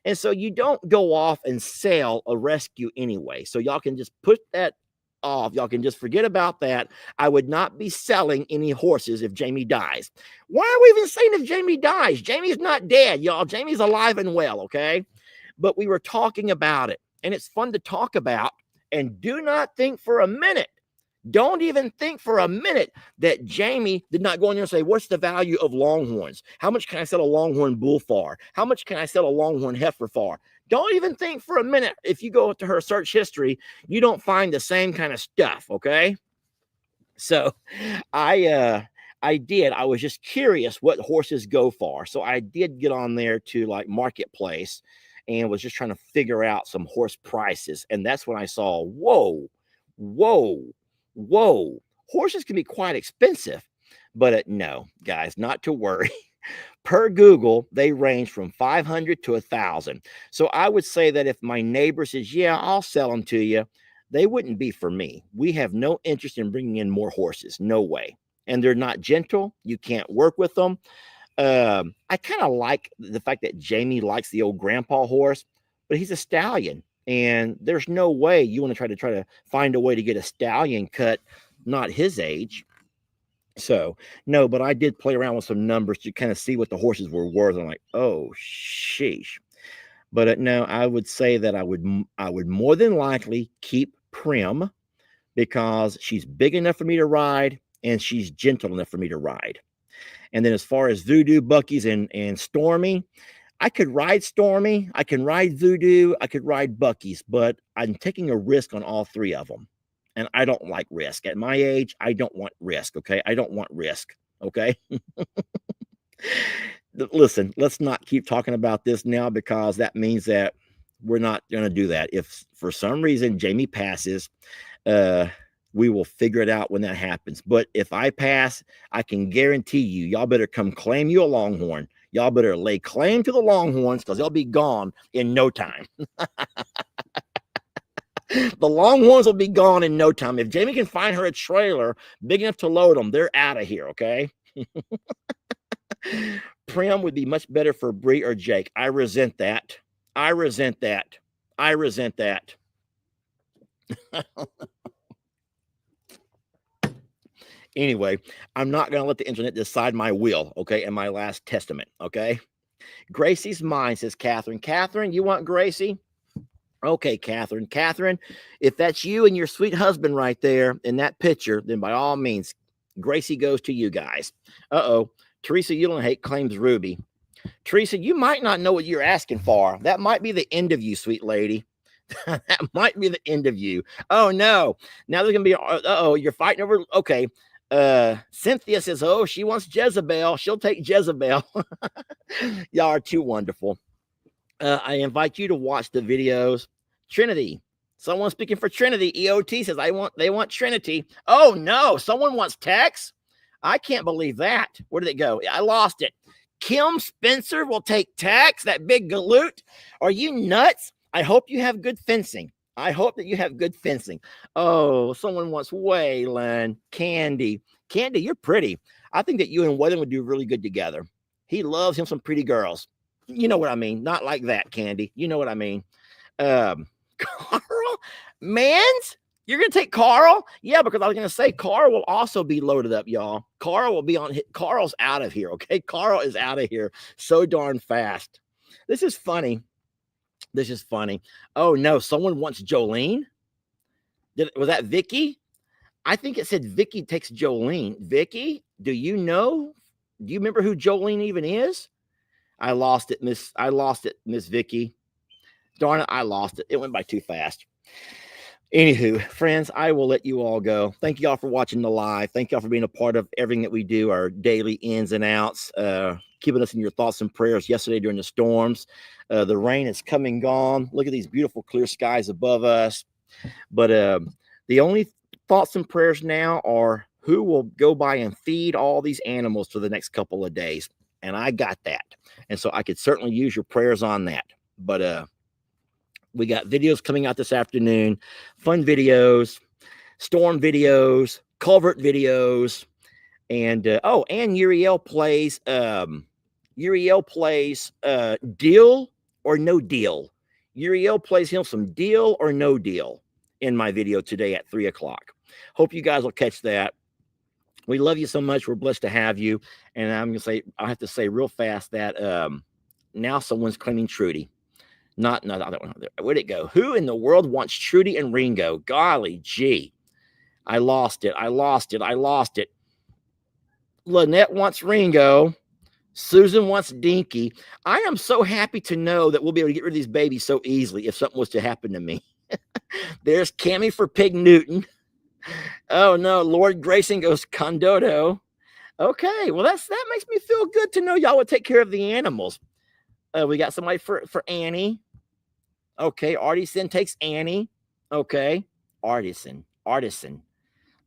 And so you don't go off and sell a rescue anyway. So y'all can just put that off. Y'all can just forget about that. I would not be selling any horses if Jamie dies. Why are we even saying if Jamie dies? Jamie's not dead, y'all. Jamie's alive and well, okay? But we were talking about it, and it's fun to talk about. And do not think for a minute, don't even think for a minute that Jamie did not go in there and say, what's the value of longhorns? How much can I sell a longhorn bull for? How much can I sell a longhorn heifer for? Don't even think for a minute. If you go to her search history, you don't find the same kind of stuff, okay? So I was just curious what horses go for. So I did get on there to like Marketplace and was just trying to figure out some horse prices. And that's when I saw, whoa, horses can be quite expensive. But no, guys, not to worry. Per Google, they range from 500 to 1,000. So I would say that if my neighbor says, yeah, I'll sell them to you, they wouldn't be for me. We have no interest in bringing in more horses. No way. And they're not gentle. You can't work with them. I kind of like the fact that Jamie likes the old grandpa horse, but he's a stallion. And there's no way you want to try to find a way to get a stallion cut, not his age. So no, but I did play around with some numbers to kind of see what the horses were worth. I'm like, oh sheesh. But no, I would say that I would more than likely keep Prim because she's big enough for me to ride and she's gentle enough for me to ride. And then as far as Voodoo, Bucky's, and Stormy, I could ride Stormy, I can ride Voodoo, I could ride Bucky's, but I'm taking a risk on all 3 of them. And I don't like risk. At my age, I don't want risk, okay? I don't want risk, okay? Listen, let's not keep talking about this now because that means that we're not going to do that. If for some reason Jamie passes, we will figure it out when that happens. But if I pass, I can guarantee you, y'all better come claim you a longhorn. Y'all better lay claim to the longhorns because they'll be gone in no time. The longhorns will be gone in no time. If Jamie can find her a trailer big enough to load them, they're out of here, okay? Prim would be much better for Bree or Jake. I resent that. Anyway, I'm not going to let the internet decide my will, okay, and my last testament, okay? Gracie's mine, says Catherine. Catherine, you want Gracie? Okay, Catherine. Catherine, if that's you and your sweet husband right there in that picture, then by all means, Gracie goes to you guys. Uh-oh. Teresa Eulenhake claims Ruby. Teresa, you might not know what you're asking for. That might be the end of you, sweet lady. That might be the end of you. Oh, no. Now there's going to be, uh-oh, you're fighting over, okay. Cynthia says, oh, she wants Jezebel. She'll take Jezebel. Y'all are too wonderful. I invite you to watch the videos. Trinity, Someone speaking for Trinity. EOT says they want Trinity. Oh no, someone wants Tex. I can't believe that. Where did it go? I lost it. Kim Spencer will take Tex, that big galoot. Are you nuts? I hope you have good fencing. I hope that you have good fencing. Oh, someone wants Waylon. Candy. Candy, you're pretty. I think that you and Waylon would do really good together. He loves him some pretty girls. You know what I mean? Not like that, Candy. You know what I mean? Carl Mans, you're gonna take Carl? Yeah, because I was gonna say Carl will also be loaded up, y'all. Carl will be on. Carl's out of here. Okay, Carl is out of here so darn fast. This is funny. This is funny. Oh no, someone wants Jolene. Was that Vicky? I think it said Vicky takes Jolene. Vicky, do you know? Do you remember who Jolene even is? I lost it, Miss. I lost it, Miss Vicky. Darn it, I lost it. It went by too fast. Anywho, friends, I will let you all go. Thank you all for watching the live. Thank you all for being a part of everything that we do, our daily ins and outs, keeping us in your thoughts and prayers yesterday during the storms. The rain is coming gone. Look at these beautiful clear skies above us. But the only thoughts and prayers now are who will go by and feed all these animals for the next couple of days. And I got that. And so I could certainly use your prayers on that. But we got videos coming out this afternoon, fun videos, storm videos, culvert videos, and and Uriel plays deal or no deal. Uriel plays him some deal or no deal in my video today at 3 o'clock. Hope you guys will catch that. We love you so much. We're blessed to have you. And I have to say real fast that now someone's claiming Trudy. Not that one. Where'd it go? Who in the world wants Trudy and Ringo? Golly gee. I lost it. Lynette wants Ringo. Susan wants Dinky. I am so happy to know that we'll be able to get rid of these babies so easily if something was to happen to me. There's Cammie for Pig Newton. Oh no, Lord Grayson goes Condodo. Okay, well that makes me feel good to know y'all would take care of the animals. We got somebody for Annie. Okay, Artisan takes Annie. Okay, Artisan.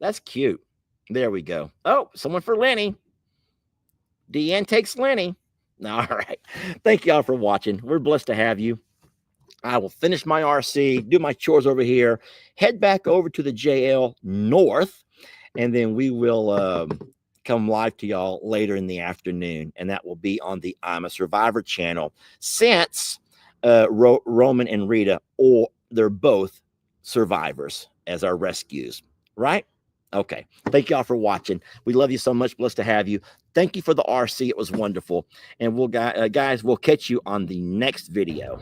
That's cute. There we go. Oh, someone for Lenny. Deanne takes Lenny. All right. Thank y'all for watching. We're blessed to have you. I will finish my RC, do my chores over here, head back over to the JL North, and then we will come live to y'all later in the afternoon, and that will be on the I'm a Survivor channel, since Roman and Rita, or they're both survivors as our rescues, right? Okay. Thank y'all for watching. We love you so much. Blessed to have you. Thank you for the RC. It was wonderful. And guys, we'll catch you on the next video.